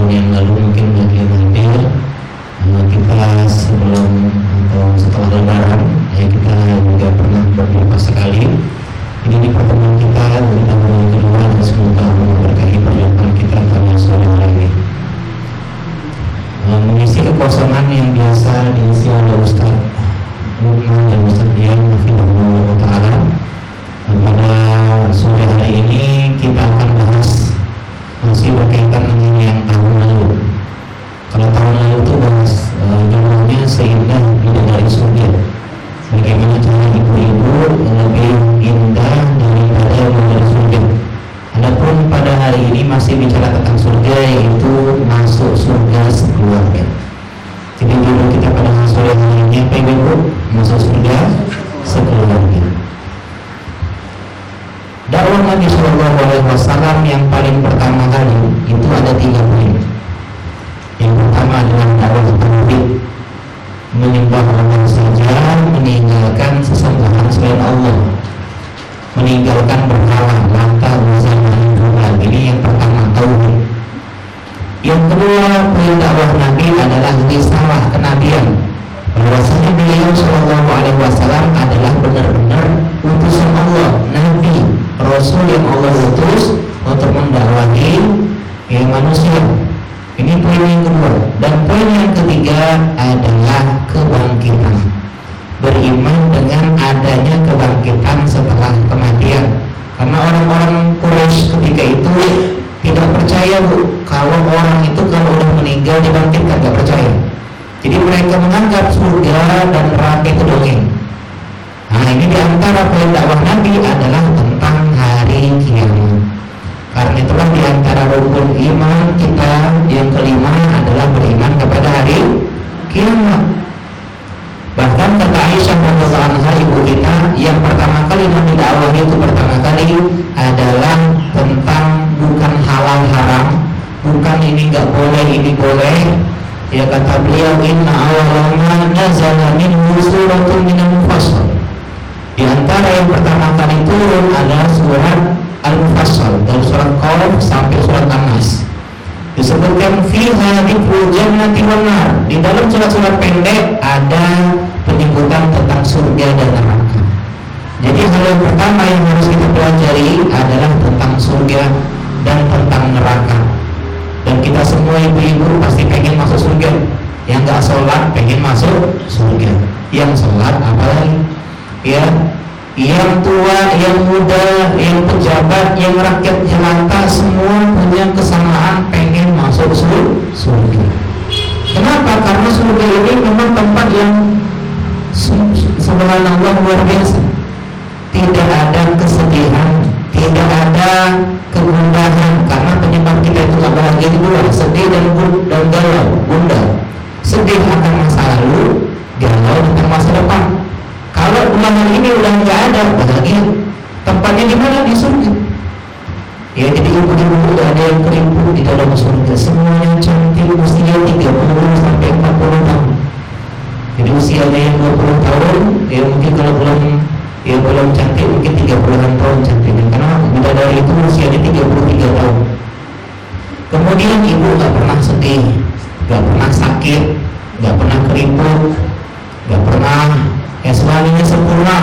tahun yang lalu mungkin bagi yang hadir, kita sebelum atau setelah Lebaran ya kita juga pernah berjumpa sekali. Ini di pertemuan kita di tahun yang kedua dan semoga Allah memberkahi perjumpaan kita pada sore hari ini. Mengisi kekosongan yang biasa diisi oleh Ustaz Lukman dan Ustaz Dian Hafizahullah Ta'ala. Pada sore hari ini kita akan bahas masih berkaitan dengan yang tahun lalu. Kalau tahun lalu itu bahas judulnya seindah bidadari surga. Bagaimana cara ibu-ibu lebih indah daripada bidadari surga. Adapun pada hari ini masih bicara tentang surga, yaitu masuk surga sekeluarga. Jadi judul kita pada sore hari ini apa ibu? Masuk surga sekeluarga. Dakwah Nabi Shallallahu Alaihi Wasallam yang paling pertama kali itu ada 3 poin. Yang pertama adalah dakwah tauhid, menyembah Allah saja, meninggalkan sesembahan selain Allah, meninggalkan berhala, lata, uzza, manhubah. Ini yang pertama, tauhid. Yang kedua, poin dakwah Nabi adalah risalah kenabian. Bahwasanya beliau Shallallahu Alaihi Wasallam adalah benar-benar utusan Allah, Nabi, Rasul yang Allah utus untuk mendakwahi manusia. Ini poin yang kedua. Dan poin yang ketiga adalah kebangkitan. Beriman dengan adanya kebangkitan setelah kematian. Karena orang-orang Quraisy ketika itu tidak percaya kalau orang itu kalau sudah meninggal dibangkitkan, tidak percaya. Jadi mereka menganggap surga dan neraka itu dongeng. Nah, ini diantara poin dakwah Nabi adalah tentang hari kiamat. Karena itulah diantara rukun iman kita yang kelima adalah beriman kepada hari kiamat. Bahkan kata Aisyah radhiyallahu anha, ibu kita, yang pertama kali Nabi dakwah itu pertama kali adalah tentang bukan halal haram, bukan ini nggak boleh ini boleh. Ya kata beliau, inna awwala nazala minhu suratun minal mufassal. Di antara yang pertama kali turun adalah surat Al-Mufassal, dari surat Qaf sampai surat An-Nas. Disebutkan fiha dzikrul jannati wan nar. Di dalam surat-surat pendek ada penyebutan tentang surga dan neraka. Jadi hal yang pertama yang harus kita pelajari adalah tentang surga dan tentang neraka. Dan kita semua ibu-ibu pasti pengen masuk surga. Yang gak sholat pengen masuk surga. Yang sholat apalagi? Ya, yang tua, yang muda, yang pejabat, yang rakyat jelata, semua punya kesamaan pengen masuk surga. Kenapa? Karena surga ini memang tempat yang subhanallah luar biasa. Tidak ada kesedihan, tidak ada kegundahan, karena penyebab kita itu gak bahagia di luar, sedih dan galau, gundah. Sedih akan masa lalu, galau tentang masa depan. Kalau bulan ini udah nggak ada, bahagia. Tempatnya di mana? Di surga. Ya, jadi ibu-ibu tidak ada yang keriput di dalam surga. Semuanya cantik, usia 30 sampai 40 tahun. Jadi usianya yang 20 tahun, ya mungkin kalau belum cantik mungkin 30-an tahun cantiknya. Karena bidadari itu usianya 33 tahun. Kemudian ibu nggak pernah sedih, nggak pernah sakit, nggak pernah keriput, nggak pernah suaminya sempurna.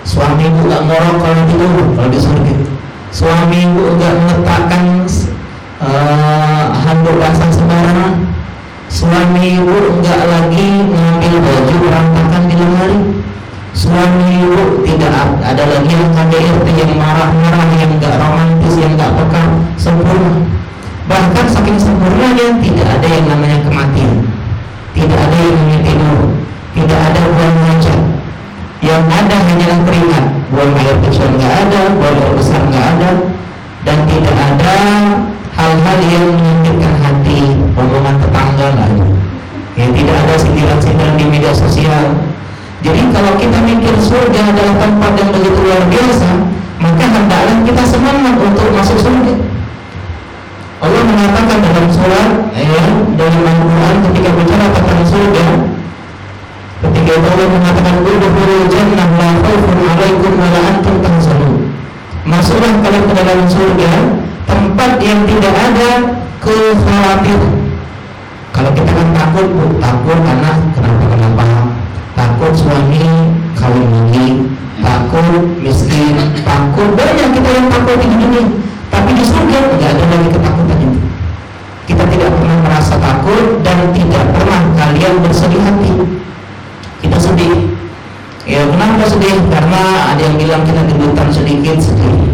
Suami ibu gak ngorok kalau tidur, kalau di surga. Suami ibu gak meletakkan handuk basah sembarangan. Suami ibu gak lagi mengambil baju berantakan di lemari. Suami ibu tidak ada lagi yang KDRT, yang marah-marah, yang gak romantis, yang gak peka, sempurna. Bahkan saking sempurnanya tidak ada yang namanya kematian, tidak ada yang namanya tidur, tidak ada buang hajat. Yang ada hanyalah keringat, buang air kecil nggak ada, buang air besar nggak ada, dan tidak ada hal-hal yang menyakitkan hati, omongan tetangga nggak ada. Ya, tidak ada sindiran-sindiran di media sosial. Jadi kalau kita mikir surga adalah tempat yang begitu luar biasa, maka hendaklah kita semangat untuk masuk surga. Allah mengatakan dalam surat dalam Al-Quran ketika bicara tentang surga, ketika Allah mengatakan udkhulul jannah la khaufun 'alaikum wa la antum tahzanun. Masuklah kalian ke dalam surga, tempat yang tidak ada kekhawatiran, Kalau kita kan takut, Bu, takut anak kenapa, takut suami kawin lagi, takut miskin, takut banyak kita yang takut di dunia. Tapi di surga tidak ada lagi ketakutan itu. Kita tidak pernah merasa takut dan tidak pernah kalian bersedih hati. Kita sedih. Ya kenapa sedih? Karena ada yang bilang kita gendutan sedikit, sedih.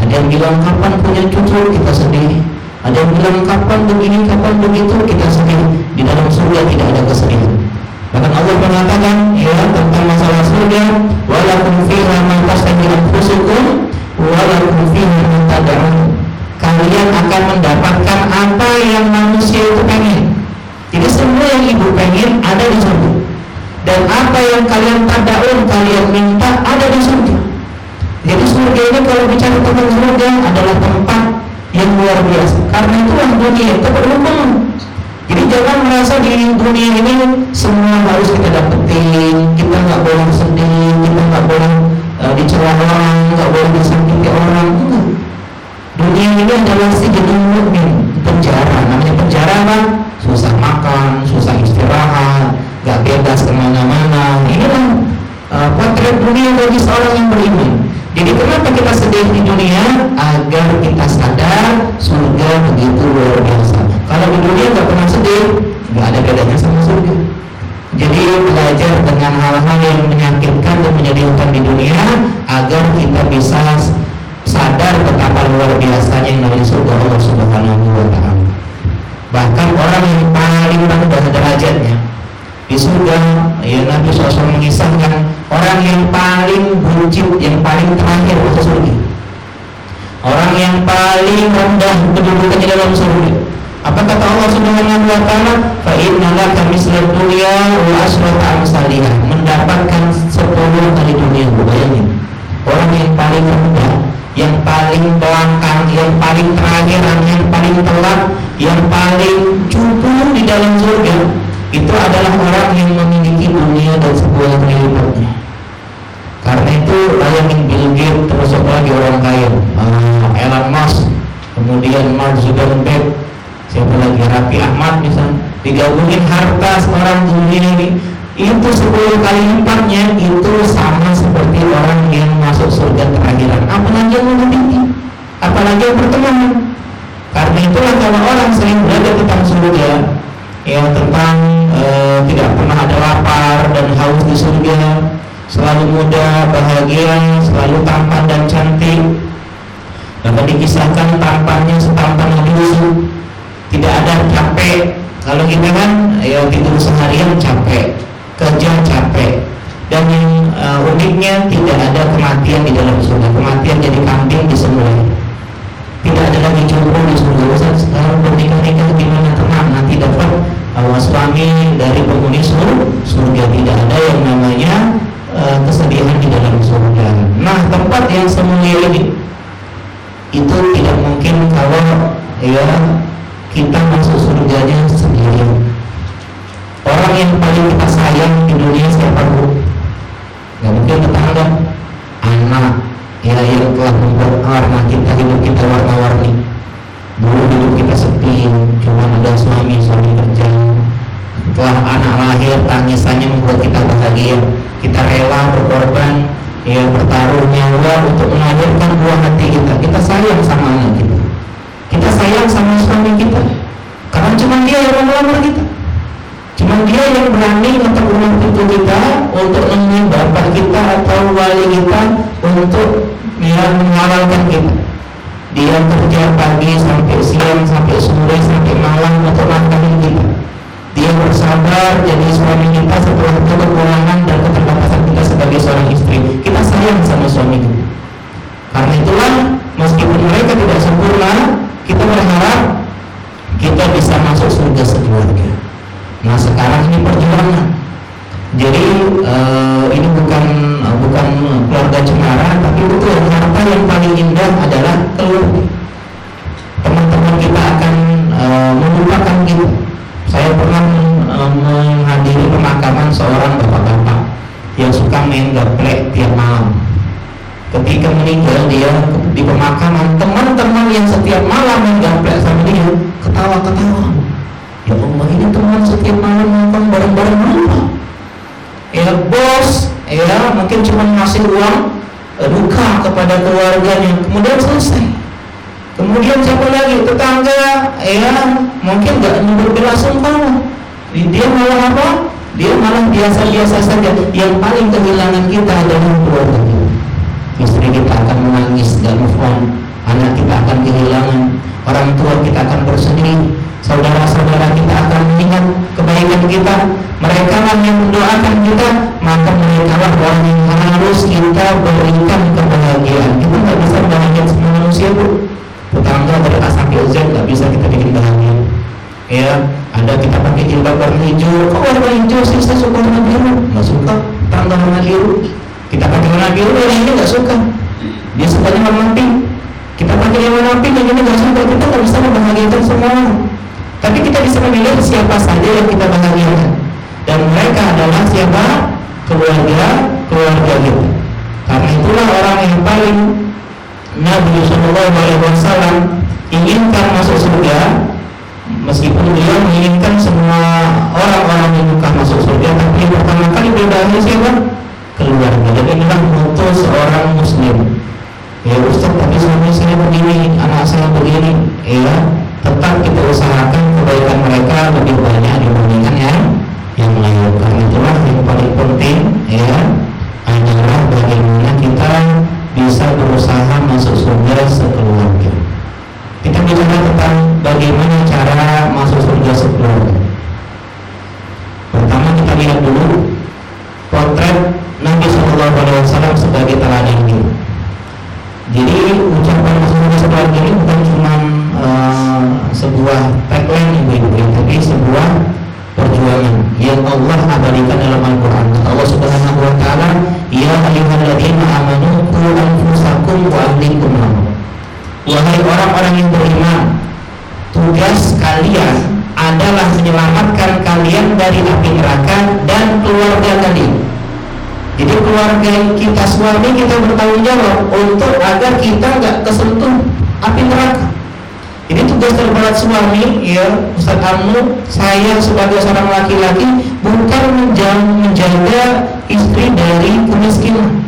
Ada yang bilang kapan punya cucu, kita sedih. Ada yang bilang kapan begini, kapan begitu, kita sedih. Di dalam surga tidak ada kesedihan. Bahkan Allah mengatakan ya tentang masalah surga, walakum fiha ma tashtahi anfusukum walakum fiha ma tad'un. Kalian akan mendapatkan apa yang manusia itu pengen. Jadi semua yang ibu pengen ada di surga. Dan apa yang kalian tad'un, kalian minta ada di surga. Jadi surga ini kalau bicara tentang surga adalah tempat yang luar biasa. Karena itulah dunia itu berhubung. Jadi jangan merasa di dunia ini semua harus kita dapetin. Kita nggak boleh sedih, kita nggak boleh dicela orang, nggak boleh disakiti orang. Dunia ini adalah sijnul mukmin, penjara. Namanya penjara apa? Susah makan, susah istirahat, nggak bebas kemana-mana. Inilah potret dunia bagi seorang yang beriman. Jadi kenapa kita sedih di dunia? Agar kita sadar surga begitu luar biasa. Kalau di dunia nggak pernah sedih, nggak ada bedanya sama surga. Jadi belajar dengan hal-hal yang menyakitkan dan menyedihkan di dunia agar kita bisa sadar betapa luar biasanya yang namanya surga Allah Subhanahu wa Ta'ala. Bahkan orang yang paling rendah derajatnya di surga, ya Nabi SAW mengisahkan orang yang paling buncit, yang paling terakhir masuk surga, orang yang paling rendah kedudukannya dalam surga. Apa kata Allah Subhanahu wa Ta'ala? Fa inna laka mislad dunya wa asrata amsalihha, mendapatkan 10 kali dunia. Bayangin, orang yang paling rendah, yang paling belakang, yang paling terakhir, yang paling telat, yang paling cupu di dalam surga, itu adalah orang yang memiliki dunia dan 10 kali lipatnya. Karena itu bayangin Bill Gates, termasuk lagi orang kaya, Elon Musk, kemudian Mark Zuckerberg, siapa lagi, Raffi Ahmad misalnya, digabungin harta seorang dunia ini itu 10 kali lipatnya, itu sama seperti orang yang masuk surga terakhiran. Apalagi yang lebih, apalagi yang pertemanan. Karena itulah kalau orang sering belajar tentang surga, ya tentang tidak pernah ada lapar dan haus di surga, selalu muda, bahagia, selalu tampan dan cantik. Bahkan dikisahkan tampannya setampan Nabi Yusuf, tidak ada capek. Kalau kita kan ya tidur seharian capek, kerja capek, dan yang uniknya tidak ada kematian di dalam surga. Kematian jadi kambing disembelih. Tidak ada lagi jomblo di surga. Ustaz, sekarang bernikah-nikah gimana? Tenang, nanti dapat suami dari penghuni surga. Tidak ada yang namanya kesedihan di dalam surga. Nah, tempat yang semulia ini itu tidak mungkin kalau ya kita masuk surganya sendiri. Orang yang paling kita sayang di dunia siapa, Bu? Gak mungkin tetangga, anak, ya yang telah membuat warna kita, hidup kita warna-warni. Dulu hidup kita sepi, cuma ada suami kerja. Setelah anak lahir, tangisannya membuat kita bahagia. Kita rela berkorban, ya bertaruh nyawa untuk melahirkan buah hati kita. Kita sayang sama anak kita, kita sayang sama suami kita, karena cuma dia yang melamar kita, cuma dia yang berani untuk menutup pintu kita, untuk nemuin bapak kita atau wali kita, untuk menghalalkan kita. Dia kerja pagi sampai siang, sampai sore, sampai malam untuk nafkahin kita. Dia bersabar jadi suami kita setelah kekurangan dan keterbatasan kita sebagai seorang istri. Kita sayang sama suami kita. Karena itulah meskipun mereka tidak sempurna, kita berharap kita bisa masuk surga sekeluarga. Nah sekarang ini perjuangan. Jadi ini bukan keluarga cemara, tapi betul harta yang paling indah adalah keluarga. Teman-teman kita akan melupakan kita. Saya pernah menghadiri pemakaman seorang bapak-bapak yang suka main gaplek tiap malam. Ketika meninggal dia di pemakaman, teman-teman yang setiap malam main gaplek sama dia ketawa-ketawa. Ya Allah, ini teman setiap malam makan bareng-bareng apa? Ya bos, ya mungkin cuma ngasih uang duka kepada keluarganya, kemudian selesai. Kemudian siapa lagi? Tetangga, ya mungkin nggak berbelasungkawa. Dia malah apa? Dia malah biasa-biasa saja. Yang paling kehilangan kita adalah keluarga kita. Istri kita akan menangis dan move on. Anak kita akan kehilangan. Orang tua kita akan bersedih. Saudara-saudara kita akan mengingat kebaikan kita. Mereka lah yang mendoakan kita. Maka mereka lah orang yang harus kita berikan kebahagiaan. Kita nggak bisa bahagia semua manusia, Bu. Tetangga dari A sampai Z nggak bisa kita bikin bahagia. Ya, ada kita pakai jilbab warna hijau. Kok warna hijau sih? Saya suka warna biru. Nggak suka. Tetangga warna biru. Kita pakai warna biru, yang ini nggak suka. Dia sukanya warna pink. Kita pakai yang warna pink, yang ini nggak suka. Kita nggak bisa membahagiakan semua orang. Tapi kita bisa memilih siapa saja yang kita bahagiakan. Dan mereka adalah siapa? Keluarga kita. Karena itulah orang yang paling Nabi Sallallahu Alaihi Wasallam inginkan masuk surga, meskipun beliau menginginkan semua orang-orang yang bukan masuk surga, tapi yang pertama kali beliau siapa? Keluarga. Dan inilah mutu seorang muslim. Ya Ustaz, tapi suami saya begini, anak saya begini. Ya, tetap kita usahakan kebaikan mereka lebih banyak dibandingkan yang lain. Karena itulah yang paling penting ya adalah bagaimana kita bisa berusaha masuk surga sekeluarga. Kita bicara tentang bagaimana cara masuk surga sekeluarga. Pertama kita lihat dulu potret Nabi Sallallahu Alaihi Wasallam sebagai teladan hidup. Jadi ucapan masuk surga sekeluarga ini bukan cuma sebuah tagline ibu-ibu, tapi sebuah perjuangan yang Allah abadikan dalam Al-Quran. Allah Subhanahu Wa Taala, Ya ayyuhalladzina amanu qu anfusakum wa ahlikum nar. Wahai orang-orang yang beriman, tugas kalian adalah menyelamatkan kalian dari api neraka dan keluarga kalian. Jadi keluarga kita, suami kita bertanggung jawab untuk agar kita nggak kesentuh api neraka. Ini tugas terberat suami, ya Ustaz Amnu, saya sebagai seorang laki-laki bukan menjaga istri dari kemiskinan,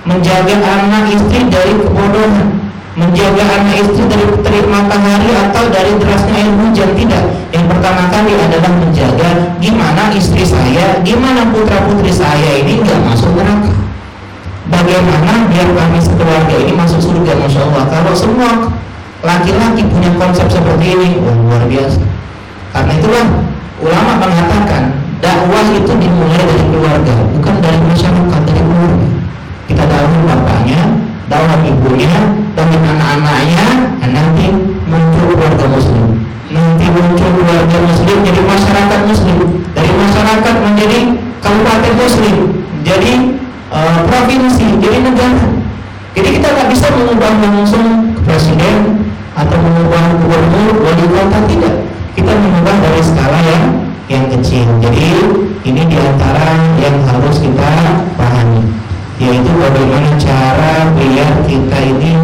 menjaga anak istri dari kebodohan, menjaga anak istri dari terik matahari atau dari derasnya air hujan. Tidak. Yang pertama kali adalah menjaga gimana istri saya, gimana putra-putri saya ini nggak masuk neraka. Bagaimana biar kami sekeluarga ini masuk surga, Masya Allah. Kalau semua laki-laki punya konsep seperti ini, luar biasa. Karena itulah ulama mengatakan dakwah itu dimulai dari keluarga, bukan dari masyarakat, dari keluarga. Kita dakwah bapaknya, dakwah ibunya, dan anak-anaknya, dan nanti muncul keluarga muslim. Nanti muncul keluarga muslim jadi masyarakat muslim, dari masyarakat menjadi kabupaten muslim, jadi provinsi, jadi negara. Jadi kita nggak bisa mengubah langsung ke presiden atau mengubah gubernur, wali kota, tidak. Kita mengubah dari skala yang kecil. Jadi ini diantara yang harus kita pahami, yaitu bagaimana cara biar kita ini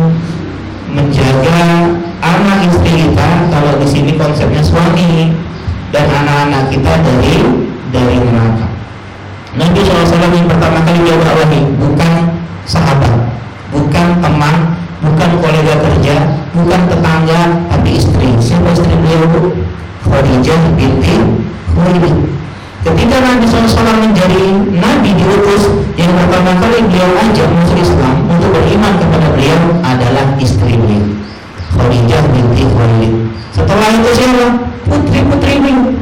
menjaga anak istri kita. Kalau di sini konsepnya suami dan anak-anak kita dari neraka. Nabi SAW yang pertama kali dia berdakwah bukan sahabat, bukan teman, bukan kolega kerja, bukan tetangga, tapi istri. Siapa istri beliau? Khadijah binti Khuwailid. Ketika Nabi SAW menjadi Nabi diutus, yang pertama kali beliau ajak masuk Islam untuk beriman kepada beliau adalah istri beliau, Khadijah binti Khuwailid. Setelah itu siapa? Putri-putri beliau.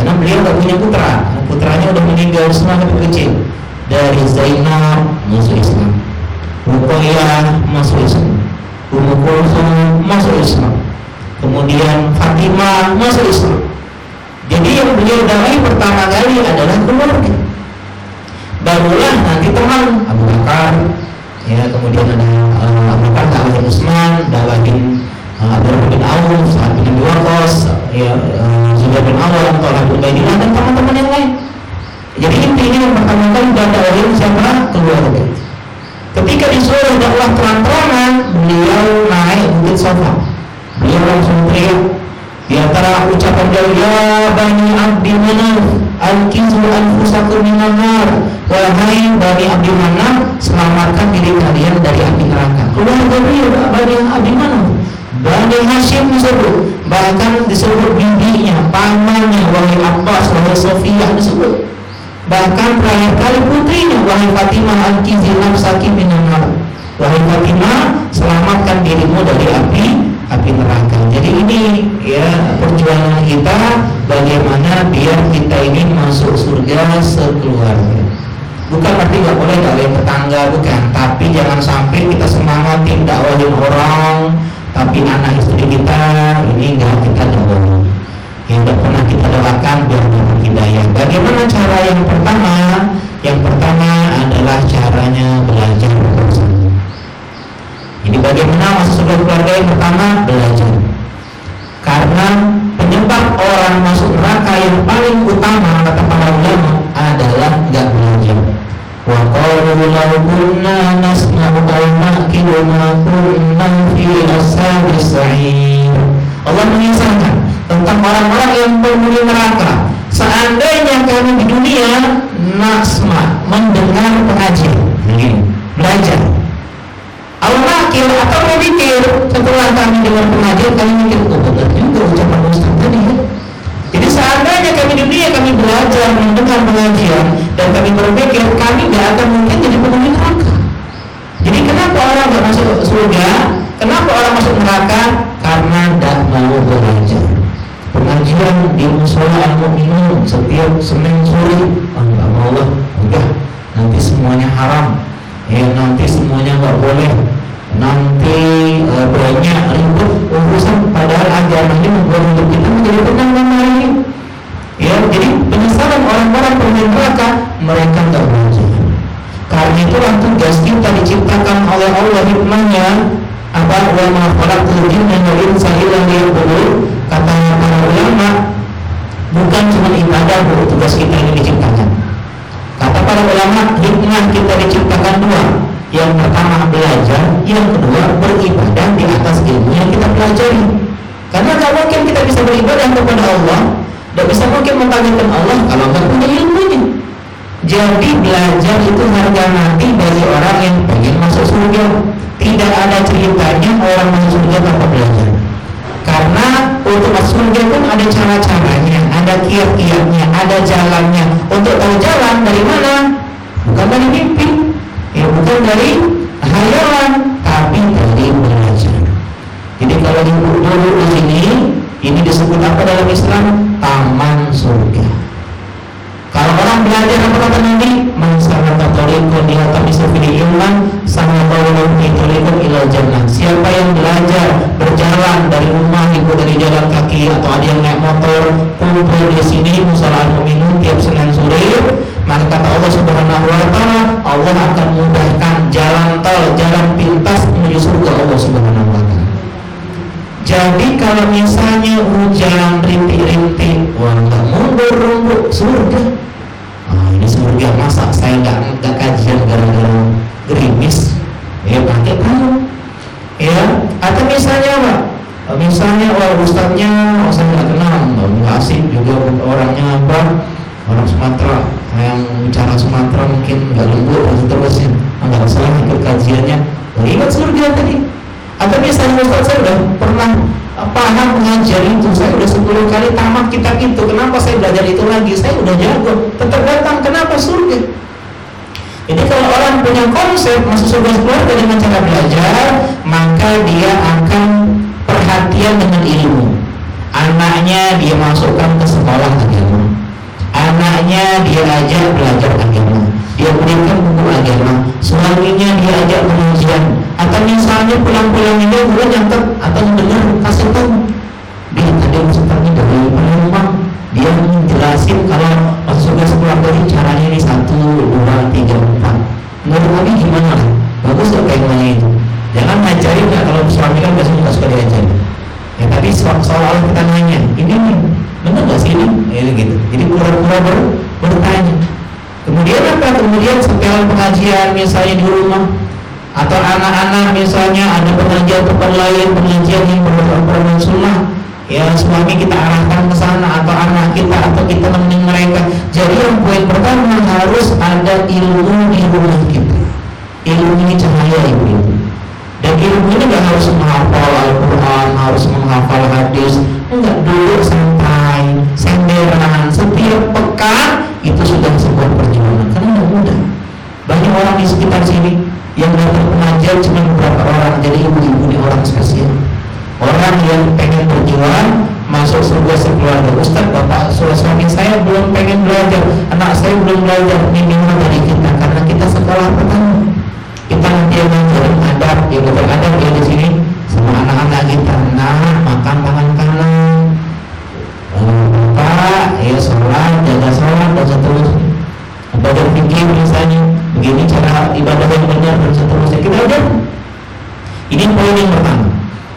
Karena beliau tak punya putra, putranya udah meninggal semua ketika kecil. Dari Zainab masuk Islam, Ruqayyah masuk Islam, Ummu Kulsum masuk Islam, kemudian Fatimah masuk Islam. Jadi yang beliau dakwai pertama kali adalah keluarga. Barulah nanti teman Abu Bakar, ya kemudian ada Abu Bakar dakwahin Utsman, dakwahin Abdurrahman bin Auf, Sa'ad bin Abi Waqqas, ya Zubair bin Awam, Thalhah bin Ubaidillah, dan teman-teman yang lain. Jadi intinya yang pertama kali dakwahin siapa? Keluarga. Ketika disuruh dakwah terang-terangan, beliau naik bukit Safa. Beliau langsung teriak, Di antara ucapan beliau, ya Bani Abdi Manaf, al-kizu anfusakum minan nar. Wahai Bani Abdi Manaf, selamatkan diri kalian dari api neraka. Keluarga beliau Bani Abdi Manaf, Bani Hashim disebut, bahkan disebut bibinya, pamannya, wahai Abbas, wahai Sofiyah disebut. Bahkan terakhir kali putrinya, wahai Fatimah, al-kizu nafsaki minan nar. Wahai Fatimah, selamatkan dirimu dari api neraka. Jadi ini ya perjuangan kita bagaimana biar kita ini masuk surga sekeluarga. Bukan berarti nggak boleh dakwahin tetangga, bukan. Tapi jangan sampai kita semangatin dakwahin orang, tapi anak istri kita ini nggak kita dakwahin. Yang tidak pernah kita doakan biar dapat hidayah. Bagaimana cara yang pertama? Yang pertama adalah caranya belajar bersama. Ini bagaimana masuk surga keluarga? Yang pertama belajar. Karena penyebab orang masuk neraka yang paling utama kata para ulama adalah nggak belajar. Wa qalu law kunna nasma'u aw naqilu ma kunna fi ashabis sa'ir. Allah mengisahkan tentang orang-orang yang penghuni neraka. Seandainya kami di dunia nasma mendengar pengajian, belajar. Allah atau memikir setelah kami dengar pengajian kami mikir, oh benar juga ucapan Ustaz tadi ya. Jadi seandainya kami di dunia kami belajar mendengar pengajian dan kami berpikir kami tidak akan mungkin jadi penghuni neraka. Jadi kenapa orang tidak masuk surga? Kenapa orang masuk neraka? Karena tidak mau belajar. Pengajian di musola al-mu'minun setiap Senin sore, enggak mau lah, udah nanti semuanya haram. Ya nanti semuanya nggak boleh, nanti banyak ribut urusan, padahal agamanya membuat hidup kita menjadi tenang dan baik. Ya, jadi penyesalan orang-orang penghuni neraka mereka nggak belajar. Karena itulah tugas kita diciptakan oleh Allah hikmahnya apa wa ma khalaqtul jinna wal insa illa liya'budun. Kata para ulama, bukan cuma ibadah tugas kita ini diciptakan. Kata para ulama, hikmah kita diciptakan dua. Yang pertama belajar, yang kedua beribadah di atas ilmu yang kita pelajari. Karena tidak mungkin kita bisa beribadah kepada Allah, tidak bisa mungkin mengagungkan Allah kalau tidak punya ilmunya. Jadi belajar itu harga mati bagi orang yang ingin masuk surga. Tidak ada ceritanya orang masuk surga tanpa belajar. Karena untuk masuk surga pun ada cara-caranya, ada kiat-kiatnya, ada jalannya. Untuk tahu jalan dari mana? Bukan dari mimpi, ya bukan dari hayalan, tapi dari belajar. Jadi kalau dulu di sini, ini disebut apa dalam Islam? Taman surga. Kalau orang belajar apa kata Nabi? Man salaka tariqan yaltamisu fihi ilman sallallahu alaihi ila jannah. Siapa yang belajar berjalan dari rumah ibu dari jalan kaki atau ada yang naik motor kumpul di sini musola al-mu'minun tiap Senin sore, maka kata Allah Subhanahu wa taala, Allah akan mudahkan jalan tol, jalan pintas menuju surga Allah Subhanahu wa taala. Jadi kalau misalnya hujan rintik-rintik, wah nggak mundur surga. Ini surga masa saya nggak kajian gara-gara gerimis? Ya pakai tahu. Ya, atau misalnya apa? Misalnya ustadznya saya nggak kenal, nggak asik juga orangnya apa? Orang Sumatera yang bicara Sumatera mungkin nggak lembut dan seterusnya. Nggak salah ikut kajiannya. Ingat surga tadi. Atau misalnya ustadz saya udah pernah paham pengajian itu, saya udah 10 kali tamat kitab itu, kenapa saya belajar itu lagi? Saya udah jago, tetap datang, kenapa surga? Jadi kalau orang punya konsep masuk surga keluarga dengan cara belajar, maka dia akan perhatian dengan ilmu. Anaknya dia masukkan ke sekolah agama, anaknya dia ajak belajar agama, dia berikan buku agama, suaminya dia ajak pengajian, atau misalnya pulang-pulang ini bulan nyantet atau dengar kasih tahu dia tadi ustaznya dari rumah, dia menjelasin kalau masuk sekolah dari caranya ini 1, 2, 3, 4. Menurut kami gimana? Bagus gak kayak mana itu? Jangan ngajarin ya, kalau suami kan biasanya gak suka diajarin. Ya tapi soal-soal kita nanya, ini nih benar gak sih ini? Ya, gitu. Jadi pura-pura bertanya. Kemudian apa? Kemudian setelah pengajian misalnya di rumah, atau anak-anak misalnya ada pengajian tempat lain, pengajian yang berdasarkan sunnah, ya suami kita arahkan ke sana, atau anak kita, atau kita nemenin mereka. Jadi yang poin pertama harus ada ilmu di rumah kita. Ilmu ini cahaya ibu. Dan ilmu ini gak harus menghafal Al-Quran, harus menghafal hadis. Enggak, duduk santai, senderan, setiap pekan itu sudah sebuah perjuangan. Karena gak mudah. Banyak orang di sekitar sini yang datang pengajar cuma beberapa orang. Jadi ibu-ibu ini orang spesial, orang yang pengen berjuang masuk surga sekeluarga. Ustaz, bapak suami saya belum pengen belajar, anak saya belum belajar. Minimal dari kita, karena kita sekolah pertama. Kita nanti yang ngajarin adab, yang beradab ya di sini sama anak-anak kita. Nah, makan tangan kanan, bapak ya sholat, jaga sholat dan seterusnya. Belajar fikih misalnya, begini cara ibadah yang benar dan seterusnya. Kita ajar. Ini poin yang pertama.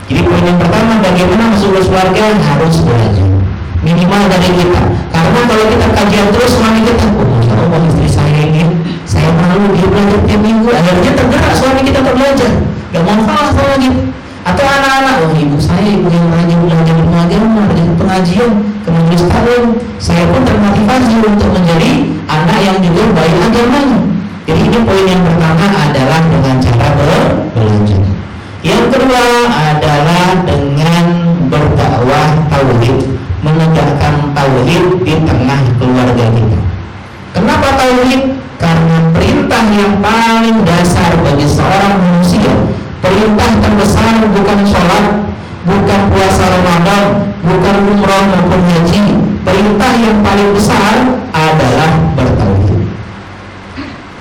Jadi poin yang pertama, bagaimana masuk keluarga harus belajar. Minimal dari kita. Karena kalau kita kajian terus suami kita, oh masya Allah istri saya ini, saya malu dia belajar tiap minggu. Akhirnya tergerak suami kita untuk belajar. Gak mau kalah sama gitu. Atau anak-anak, oh ibu saya ibu yang rajin belajar ilmu agama, rajin pengajian, ke majelis taklim. Saya pun termotivasi untuk menjadi anak yang juga baik agamanya. Jadi ini poin yang pertama adalah dengan cara belajar. Yang kedua adalah dengan berdakwah tauhid, menegakkan tauhid di tengah keluarga kita. Kenapa tauhid? Karena perintah yang paling dasar bagi seorang manusia, perintah terbesar bukan sholat, bukan puasa Ramadan, bukan umrah maupun haji. Perintah yang paling besar adalah bertauhid.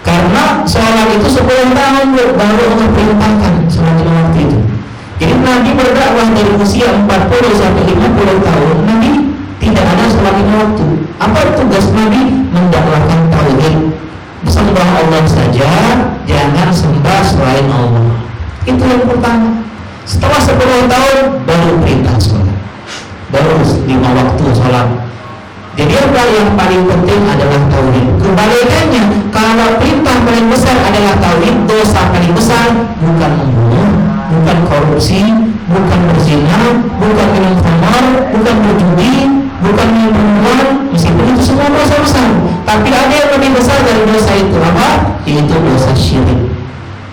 Karena sholat itu 10 tahun baru Allah perintahkan sholat waktu itu. Jadi Nabi berdakwah dari usia 40 sampai 50 tahun, Nabi tidak ada sholat waktu. Apa tugas Nabi? Mendakwahkan tauhid. Sembah Allah saja, jangan sembah selain Allah. Itu yang pertama. Setelah 10 tahun baru perintah sholat, baru 5 waktu sholat. Jadi yang paling penting adalah tauhid. Kebalikannya, kalau perintah paling besar adalah tauhid, dosa paling besar bukan membunuh, bukan korupsi, bukan berzina, bukan minum khamar, bukan berjudi, bukan minum perempuan. Meskipun itu semua dosa besar, tapi ada yang lebih besar dari dosa itu. Apa? Yaitu dosa syirik.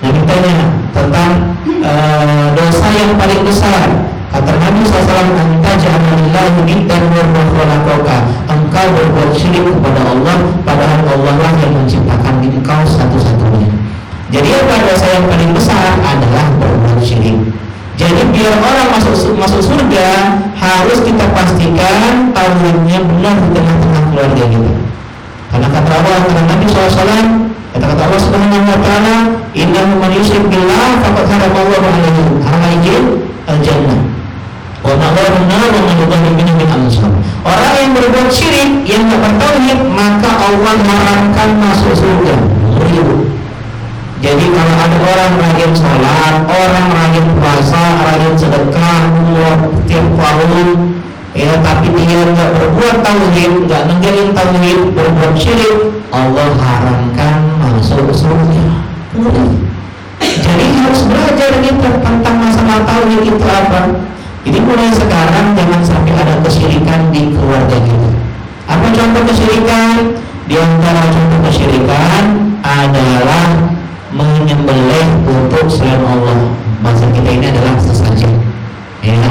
Nah, ditanya tentang dosa yang paling besar. Kata Nabi SAW, "Anta ja'alillahu niddan wa khalaqaka." Engkau berbuat syirik kepada Allah, padahal Allah lah yang menciptakan engkau satu-satunya. Jadi apa dosa yang paling besar adalah berbuat syirik. Jadi biar orang masuk surga harus kita pastikan tauhidnya benar di tengah-tengah keluarga kita. Karena kata Allah, kata Nabi SAW, kata Allah Subhanahu wa taala, "Innahu man yusyrik billah faqad harama Allahu alaihi al-jannah. Wa ma'wahu an-nar wa man yudhlim min ansar." Orang yang berbuat syirik, yang tidak bertauhid, maka Allah haramkan masuk surga. Jadi kalau ada orang rajin sholat, orang rajin puasa, rajin sedekah, umroh tiap tahun, ya tapi dia nggak berbuat tauhid, nggak ninggalin tauhid, berbuat syirik, Allah haramkan masuk surga. Jadi harus belajar kita tentang masalah tauhid itu apa. Jadi mulai sekarang jangan sampai ada kesyirikan di keluarga kita. Apa contoh kesyirikan? Di antara contoh kesyirikan adalah menyembelih untuk selain Allah. Bahasa kita ini adalah sesajen. Ya,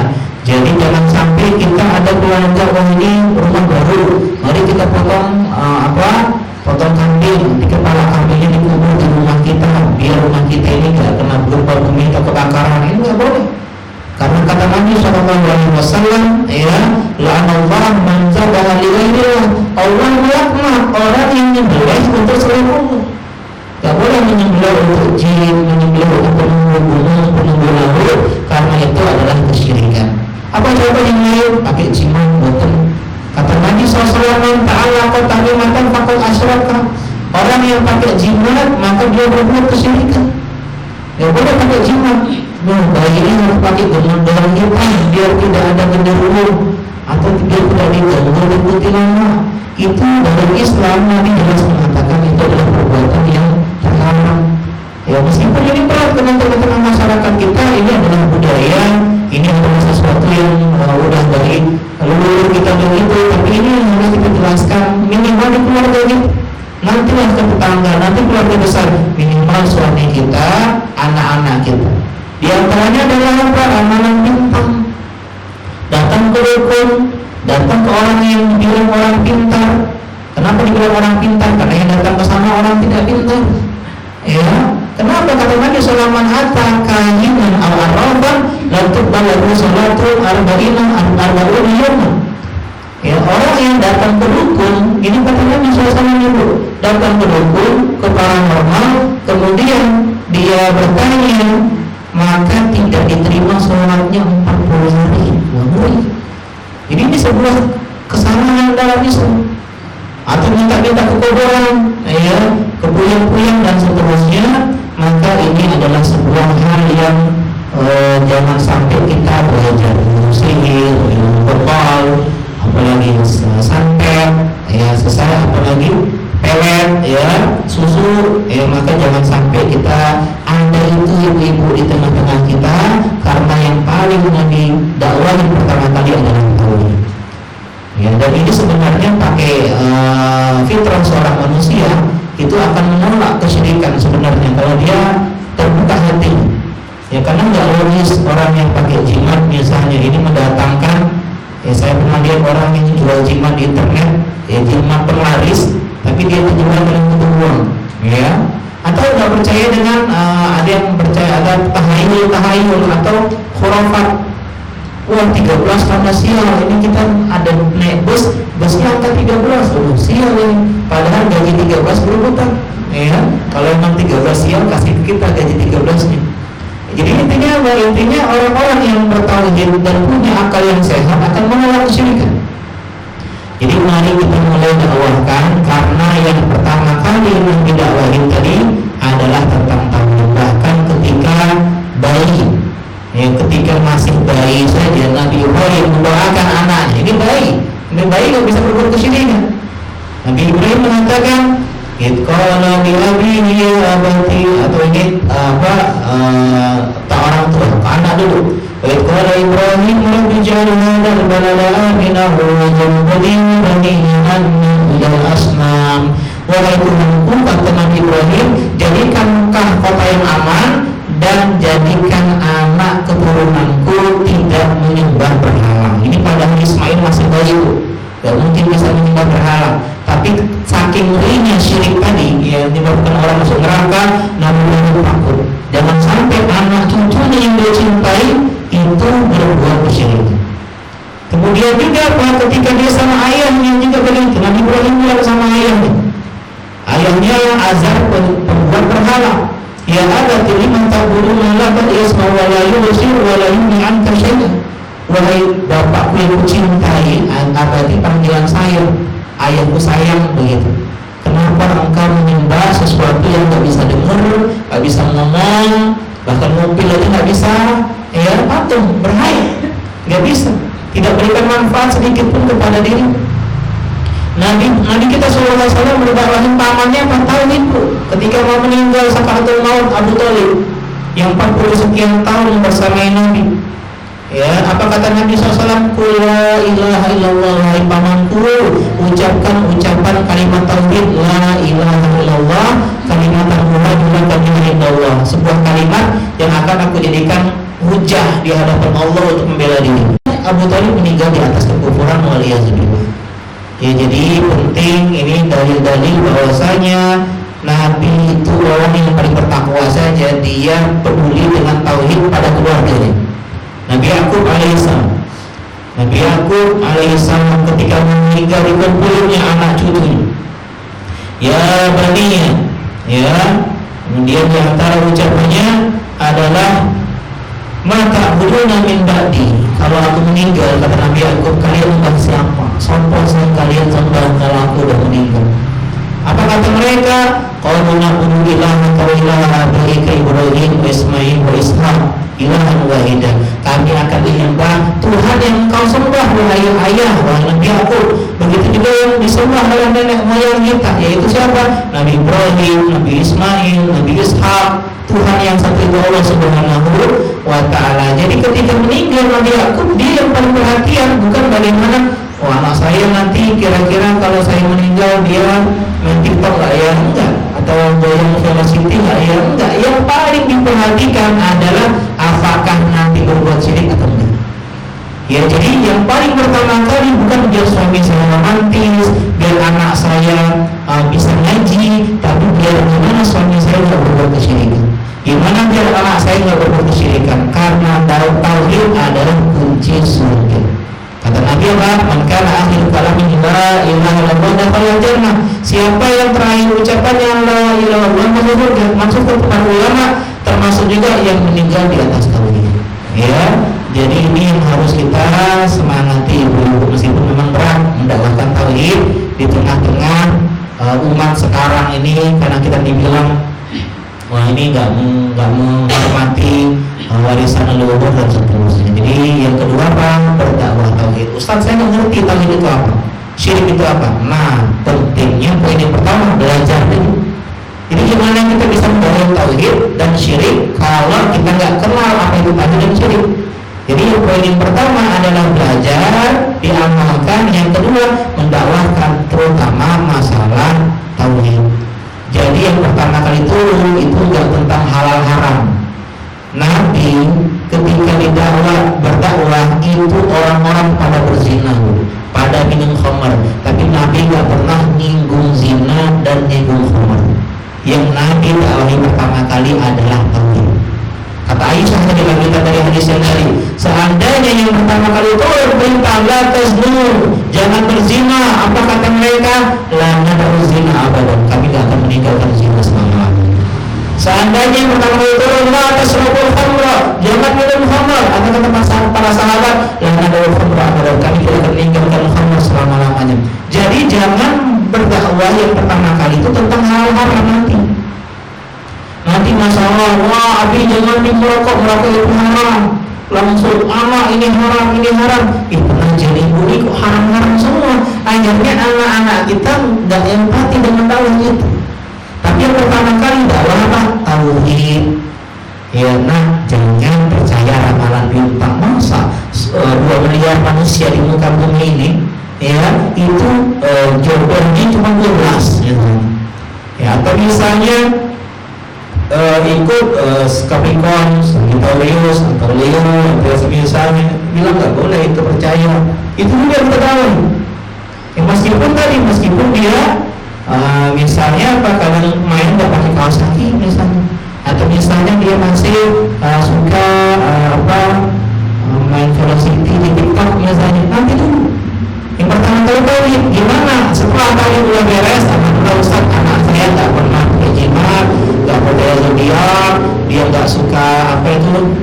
jadi jangan sampai kita ada keluarga, oh ini rumah baru, mari kita potong potong kambing, di kepala kambingnya dikubur di rumah kita, biar rumah kita ini tidak kena gempa bumi atau kebakaran. Ini nggak boleh. Karena kata Nabi SAW, ya, la'anallah man zabaha li ghairillah. Allah melaknat orang yang menyembelih untuk selain Allah. Gak boleh menyembelih untuk jin, menyembelih untuk penunggu gunung, penunggu laut, karena itu adalah kesyirikan. Apa contoh yang lain? Pakai jimat, boten. Kata Nabi SAW, ta'alaqa ta'limatan faqad asyraka. Orang yang pakai jimat, maka dia berbuat kesyirikan. Gak boleh pakai jimat. Bayi ini harus pakai darah hitam biar tidak ada genderuwo atau biar tidak diganggu di kuntilanak. Itu dalam Islam Nabi jelas mengatakan itu adalah perbuatan yang haram. Ya meskipun ini berat karena tengah-tengah masyarakat kita ini adalah budaya, ini adalah sesuatu yang udah dari leluhur kita begitu, tapi ini yang harus kita jelaskan minimal di keluarga kita, nantilah ke tetangga, nanti keluarga besar, minimal suami kita, anak-anak kita. Di antaranya adalah apa? Amalan bintang. Datang ke dukun, datang ke orang yang dibilang orang pintar. Kenapa dibilang orang pintar? Karena yang datang ke sana orang tidak pintar. Ya, kenapa kata Nabi Sulaiman hatta kahinan al-arafan la tuqbalu salatu arba'ina yawman. Ya, orang yang datang ke dukun, ini kata Nabi Sulaiman itu datang ke dukun, ke paranormal, kemudian dia bertanya, maka tidak diterima sholatnya 40 hari. Wah, jadi ini sebuah kesalahan dalam Islam. Atau minta-minta kekuburan, ya, kepuyang-puyang dan seterusnya, maka ini adalah sebuah hal yang jangan sampai kita belajar sihir, berbal, apalagi santet, ya, sesat, apalagi pelet, ya, susu, ya, maka jangan sampai kita ada itu ibu-ibu di tengah-tengah kita, karena yang paling Nabi dakwahi pertama kali adalah tauhid. Ya, dan ini sebenarnya pakai fitrah seorang manusia itu akan menolak kesyirikan sebenarnya kalau dia terbuka hati. Ya, karena nggak logis orang yang pakai jimat misalnya ini mendatangkan, ya saya pernah lihat orang yang jual jimat di internet, ya jimat penglaris, tapi dia terjebak dalam ketipuan, ya. Atau nggak percaya dengan ada yang percaya ada tahayul atau khurafat. Wah, 13 karena sial, ini kita ada naik busnya angka 13, sial ini, padahal gaji 13 belum hutang, ya. Kalau memang 13 sial, kasih kita gaji 13-nya. Jadi intinya apa? Intinya orang-orang yang bertauhid dan punya akal yang sehat akan menolak kesyirikan. Jadi mari kita mulai dakwahkan, karena yang pertama kali yang didakwahin tadi adalah tentang tauhid. Bahkan ketika bayi, ya, ketika masih bayi saja Nabi Ibrahim mendoakan anaknya. Ini bayi nggak bisa berbuat kesyirikan. Nabi Ibrahim mengatakan, "Qala bi abihi ya abati," atau ini tak orang tua, ke anak dulu. Qala Ibrahim rabbi ij'al hadzal balada aminan waj'alni baniyan minal asnam. Wahai Tuhanku, kata Nabi Ibrahim, jadikan kota yang aman dan jadikan anak keturunanku tidak menyembah berhala. Ini padahal Ismail masih bayi, gak mungkin bisa menyembah berhala. Tapi saking ngerinya syirik tadi, ya, menyebabkan orang masuk neraka, Nabi Ibrahim takut jangan sampai anak cucunya yang dia cintai itu berbuat kesyirikan. Kemudian juga ketika dia sama ayahnya juga begitu, Nabi Ibrahim bilang sama ayahnya Azar pembuat berhala. Ya abati liman ta'buduna la yasma'u wa la yubsiru wa la yughni 'anka syai'an. Wahai bapakku yang kucintai, abadi panggilan saya, ayahku sayang, begitu. Kenapa engkau menyembah sesuatu yang tak bisa dengar, tak bisa ngomong, bahkan mobil aja tak bisa, ya, patung, berhayal, nggak bisa, tidak berikan manfaat sedikit pun kepada diri. Nabi kita SAW mendakwahi pamannya 4 tahun itu ketika mau meninggal sakaratul maut, Abu Thalib yang 40 sekian tahun bersama Nabi. Ya, apa kata Nabi SAW? Qul la ilaha illallah, wahai pamanku, ucapkan ucapan kalimat tauhid, la ilaha illallah, kalimat muhammadur rasulullah, sebuah kalimat yang akan aku jadikan hujah di hadapan Allah untuk membela diri. Abu Thalib meninggal di atas kekufuran, waliyadzubillah. Ya, jadi penting ini dalil-dalil bahwasanya Nabi itu orang yang paling bertakwa saja, dia peduli dengan tauhid pada keluarganya. Nabi Yakub alaihissalam ketika meninggal dikumpulnya anak cucunya, ya baninya, ya, kemudian di antara ucapannya adalah mata buduna min ba'di, kalau aku meninggal, kata Nabi Yakub, kalian bukan siapa, sombong saya kalian sembah kalau aku udah meninggal. Apa kata mereka? Qalu na'budu ilaha wa ilaha abaika Ibrahim wa Ismail wa Ishaq ilahan wahidah. Kami akan menyembah Tuhan yang engkau sembah, wahai ayah, wahai Nabi Yakub. Begitu juga yang bisa disembah oleh nenek moyang kita, yaitu siapa? Nabi Ibrahim, Nabi Ismail, Nabi Ishak. Tuhan yang satu itu Allah Subhanahu wa Ta'ala. Jadi ketika meninggal Nabi Yakub, dia yang paling perhatian, bukan bagaimana anak saya nanti kira-kira kalau saya meninggal dia main TikTok nggak ya, enggak, atau goyang velocity nggak ya, enggak. Yang paling diperhatikan adalah apakah nanti berbuat syirik atau enggak. Ya, jadi yang paling pertama kali bukan biar suami saya romantis, biar anak saya bisa ngaji, tapi biar gimana suami saya nggak berbuat kesyirikan, gimana biar anak saya nggak berbuat kesyirikan, karena tauhid adalah kunci surga. Kata Nabi Allah, "Man kana akhir kalamihi la ilaha illallah dakhala jannah." Siapa yang terakhir ucapannya la ilaha illallah masuk surga. Maksud para ulama termasuk juga yang meninggal di atas tauhid. Ya, jadi ini yang harus kita semangati ibu-ibu, meskipun memang berat mendakwahkan tauhid di tengah-tengah umat sekarang ini, karena kita dibilang wah ini nggak menghormati warisan leluhur dan seterusnya. Jadi yang kedua apa? Berdakwah tauhid. Ustaz, saya nggak ngerti tauhid itu apa, syirik itu apa. Nah, pentingnya poin yang pertama belajar dulu. Jadi gimana kita bisa membangun tauhid dan syirik kalau kita nggak kenal apa itu tauhid dan syirik? Jadi poin yang pertama adalah belajar, diamalkan. Yang kedua mendakwahkan, terutama masalah tauhid. Jadi yang pertama kali itu nggak tentang halal haram. Nabi ketika berdakwah itu orang-orang pada berzina, pada minum khamar, tapi Nabi nggak pernah nyinggung zina dan nyinggung khamar. Yang Nabi dakwahi pertama kali adalah tauhid. Kata Aisyah tadi kita dari hadis yang tadi, seandainya yang pertama kali itu perintah la taznu, jangan berzina, apa kata mereka? La nad'u zina abadan, kami tidak akan meninggalkan zina selama-lamanya. Seandainya yang pertama kali itu la tasrabul khamra, jangan minum khamr, apa kata para sahabat? La nad'u khamra abadan, kami tidak akan meninggalkan khamr selama-lamanya. Jadi jangan berdakwah yang pertama kali itu tentang hal haram nanti masalah, wah abi jangan merokok itu haram, langsung anak ini haram, pernah jadi bunyi kok haram semua. Akhirnya anak-anak kita nggak empati dengan dakwah itu. Tapi yang pertama kali dakwah apa? Tauhid. Ya, nah jangan percaya ramalan bintang. Masa 2 miliar manusia di muka bumi ini, ya itu jodohnya cuma 12 gitu. Ya, atau misalnya ikut Capricorn, Sagittarius atau Leo, misalnya bilang nggak boleh itu percaya, itu juga kita tahu. Ya, meskipun dia misalnya apa kadang main nggak pakai kaos kaki misalnya, atau misalnya dia masih suka main velocity di TikTok misalnya, nanti dulu. Yang pertama kali tauhid gimana? Setelah tauhid udah beres, Ustaz, anak saya nggak pernah pakai jimat, nggak pakai zodiak, dia nggak suka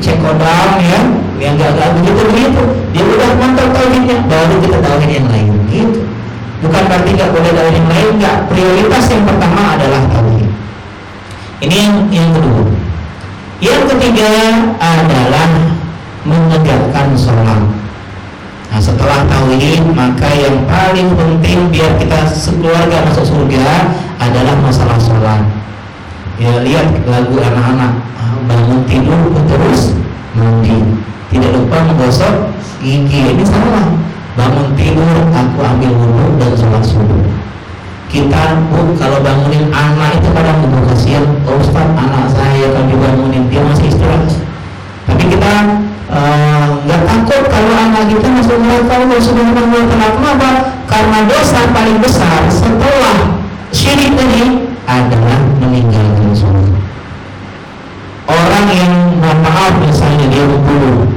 check down ya, dia nggak begitu, dia udah mantap tauhidnya, baru kita tauhid yang lain gitu. Bukan berarti nggak boleh tauhid yang lain, nggak. Prioritas yang pertama adalah tauhid. Ini yang kedua. Yang ketiga adalah menegakkan sholat. Nah, setelah tauhid, maka yang paling penting biar kita sekeluarga masuk surga adalah masalah sholat. Ya, lihat lagu anak-anak, bangun tidur terus mandi, tidak lupa menggosok gigi. Ini salah. Bangun tidur aku ambil wudhu dan sholat subuh. Kita kalau bangunin anak itu kadang kasihan, oh Ustaz, anak saya kalau dibangunin dia masih istirahat. Tapi kita nggak takut kalau anak kita masuk neraka Allah Subhanahu wa Ta'ala. Kenapa? Karena dosa paling besar setelah syirik tadi adalah meninggalkan sholat. Orang yang maaf misalnya dia membunuh,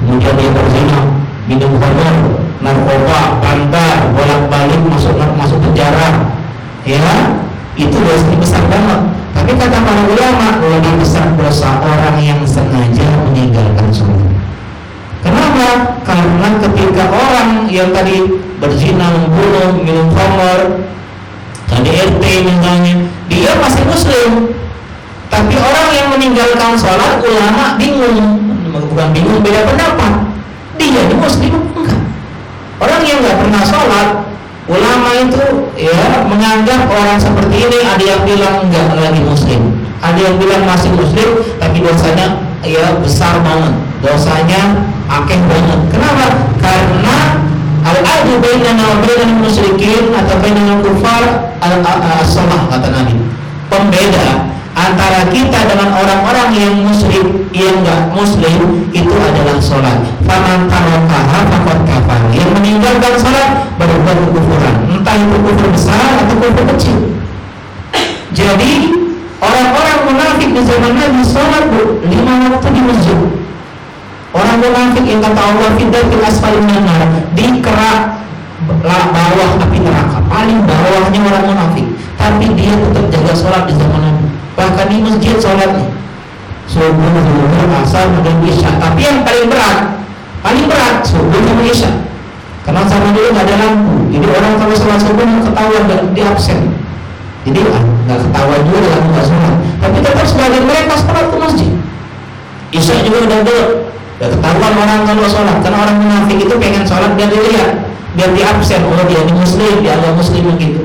kemudian dia berzina, minum khamr, narkoba, bandar, bolak-balik masuk penjara, ya itu dosa besar banget. Tapi kata para ulama, lebih besar dosa orang yang sengaja meninggalkan sholat. Kenapa? Karena ketika orang yang tadi berzina, membunuh, minum khamr, KDRT misalnya, dia masih muslim, tapi orang yang meninggalkan sholat, ulama bingung, bukan bingung, beda pendapat. Dia ini muslim enggak? Orang yang nggak pernah sholat, ulama itu ya menganggap orang seperti ini, ada yang bilang enggak lagi muslim, ada yang bilang masih muslim tapi dosanya ya besar banget, dosanya akeh banget. Kenapa? Karena al-adu bainana wa bainal musyrikin atau bainal kufar as-salah, kata Nabi. Pembeda antara kita dengan orang-orang yang musyrik, yang enggak muslim itu adalah sholat. Faman tarakaha faqad kafar. Yang meninggalkan sholat berbuat kekufuran, entah itu kufur besar atau kufur kecil. Jadi orang-orang munafik di zaman Nabi sholat 5 waktu di masjid. Orang munafik yang kata Allah fil asfali minan nar, di kerak bawah api neraka, paling bawahnya orang munafik, tapi dia tetap jaga sholat di zaman Nabi. Bahkan di masjid sholatnya subuh, zuhur, asar, dan isya. Tapi yang paling berat subuh sama isya. Karena zaman dulu nggak ada lampu, jadi orang kalau sholat subuh ketahuan nggak di absen. Jadi nggak ketahuan juga dalam nggak sholat. Tapi tetap sebagian mereka sholat ke masjid. Isya juga udah gelap, nggak ketahuan orang kalau sholat. Karena orang munafik itu pengen sholat biar dilihat, biar di absen. Oh dia ini muslim, dia agak muslim begitu.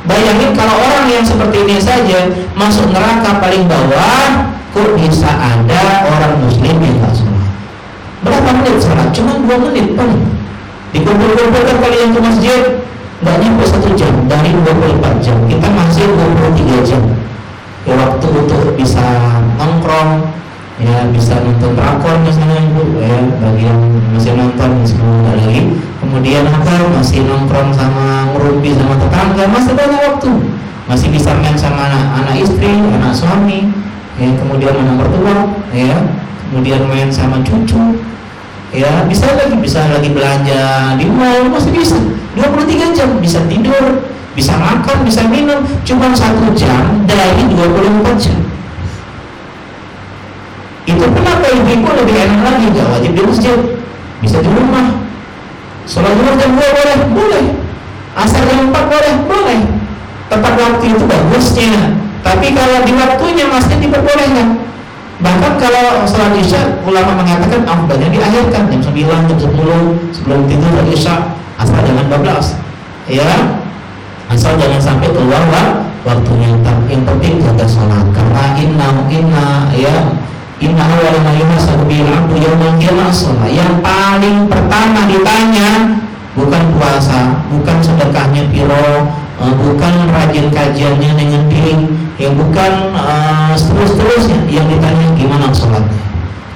Bayangin kalau orang yang seperti ini saja masuk neraka paling bawah, kok bisa ada orang muslim yang nggak sholat? Berapa menit sholat? Cuma 2 menit paling. Dikumpul-kumpulkan kalian ke masjid nggak nyampe 1 jam dari 24 jam. Kita masih 23 jam. Ya, waktu untuk bisa nongkrong, ya bisa nonton drakor misalnya ibu, ya bagi yang masih nonton sebelum nggak lagi. Kemudian masih nongkrong sama ngerumpi sama tetangga, masih banyak waktu, masih bisa main sama anak istri, anak suami, ya kemudian anak mertua, ya kemudian main sama cucu, ya bisa lagi belanja di mall, masih bisa 23 jam, bisa tidur, bisa makan, bisa minum, cuma 1 jam dari 24 jam. Itu kenapa ibu-ibu lebih enak lagi, gak wajib di masjid, bisa di rumah. Sholat zuhur jam 2 boleh, asar jam 4 boleh. Tepat waktu itu bagusnya. Tapi kalau di waktunya masih diperbolehkan. Bahkan kalau sholat isya, ulama mengatakan afdalnya diakhirkan jam 9, jam 10 sebelum tidur isya, asal jangan 12. Ya, asal jangan sampai keluar waktunya. Yang penting jaga sholat. Karena inna awwala ma yuhasabu bil 'abdu yaumil qiyamah shalah. Yang paling pertama ditanya bukan puasa, bukan sedekahnya piro, bukan rajin kajiannya dengan diri, yang bukan seterusnya. Yang ditanya gimana sholatnya,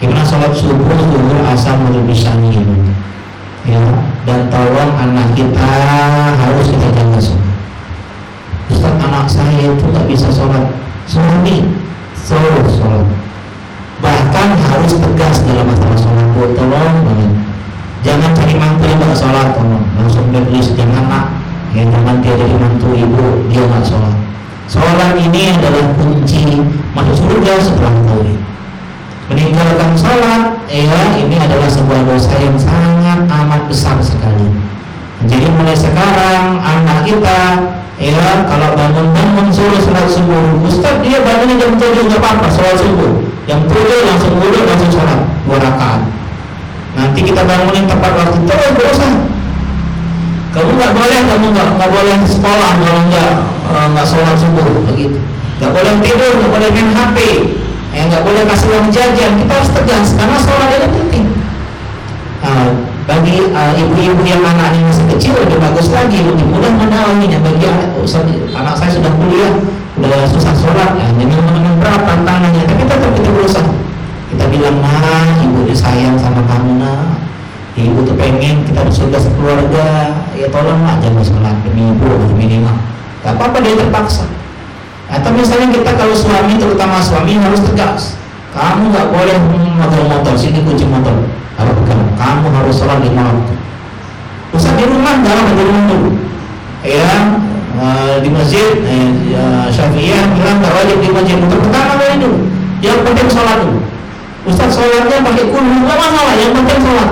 gimana sholat subuh, zuhur, asar, maghrib, isya ini. Ya, dan tolong anak kita harus kita jaga sholat. Ustaz, anak saya itu nggak bisa sholat, suami suruh sholat. Bahkan harus tegas dalam masalah sholat. Tolong banget, jangan cari mantu yang nggak sholat, tolong langsung blacklist. Jangan jangan dia jadi mantu ibu dia nggak sholat. Sholat ini adalah kunci masuk surga setelah tauhid. Meninggalkan sholat, ini adalah sebuah dosa yang sangat amat besar sekali. Jadi mulai sekarang anak kita, kalau bangun suruh sholat subuh, Ustaz dia bangunnya jam 7 nggak apa-apa sholat subuh. Jam 7 langsung wudhu, langsung sholat 2 rakaat. Nanti kita bangunin tepat waktu, terus berusaha. Kamu nggak boleh sekolah kalau nggak sholat subuh begitu. Nggak boleh tidur, nggak boleh main HP, nggak boleh kasih uang jajan. Kita harus tegas karena sholat itu penting. Bagi ibu-ibu yang anaknya masih kecil lebih bagus lagi, lebih mudah mendalaminya. Bagi anak saya sudah kuliah, udah susah sholat, jangan menang berat tantangannya, tapi tetap kita berusaha. Kita bilang, ibu disayang sama kamu, ibu tuh pengen kita bersurga sekeluarga, ya tolonglah jangan sholat demi ibu minimal. Gak apa-apa dia terpaksa. Atau misalnya kita kalau suami, terutama suami harus tegas. Kamu nggak boleh motor, sini kunci motor. Kamu harus sholat 5 waktu. Ustaz di rumah jangan di rumah dulu. Di masjid Syafi'iyah bilang nggak wajib di masjid. Untuk pertama kali dulu, yang penting sholat dulu. Ustaz sholatnya pakai kulhu nggak masalah, yang penting sholat.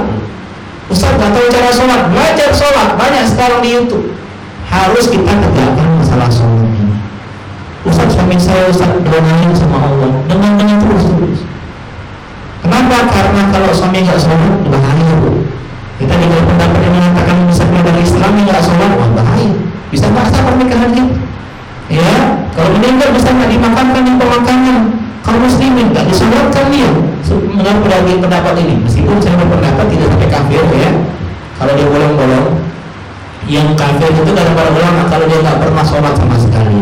Ustaz nggak tahu cara sholat, belajar sholat banyak sekarang di YouTube. Harus kita tegakkan masalah sholat ini. Ustaz suami saya doain sama Allah dengan terus. Kenapa? Karena kalau suami nggak sholat bahaya bu. Kita dengar pendapat yang mengatakan bisa keluar dari Islam nggak sholat, bahaya. Bisa merasa kafir itu kata para ulama kalau dia nggak pernah sholat sama sekali.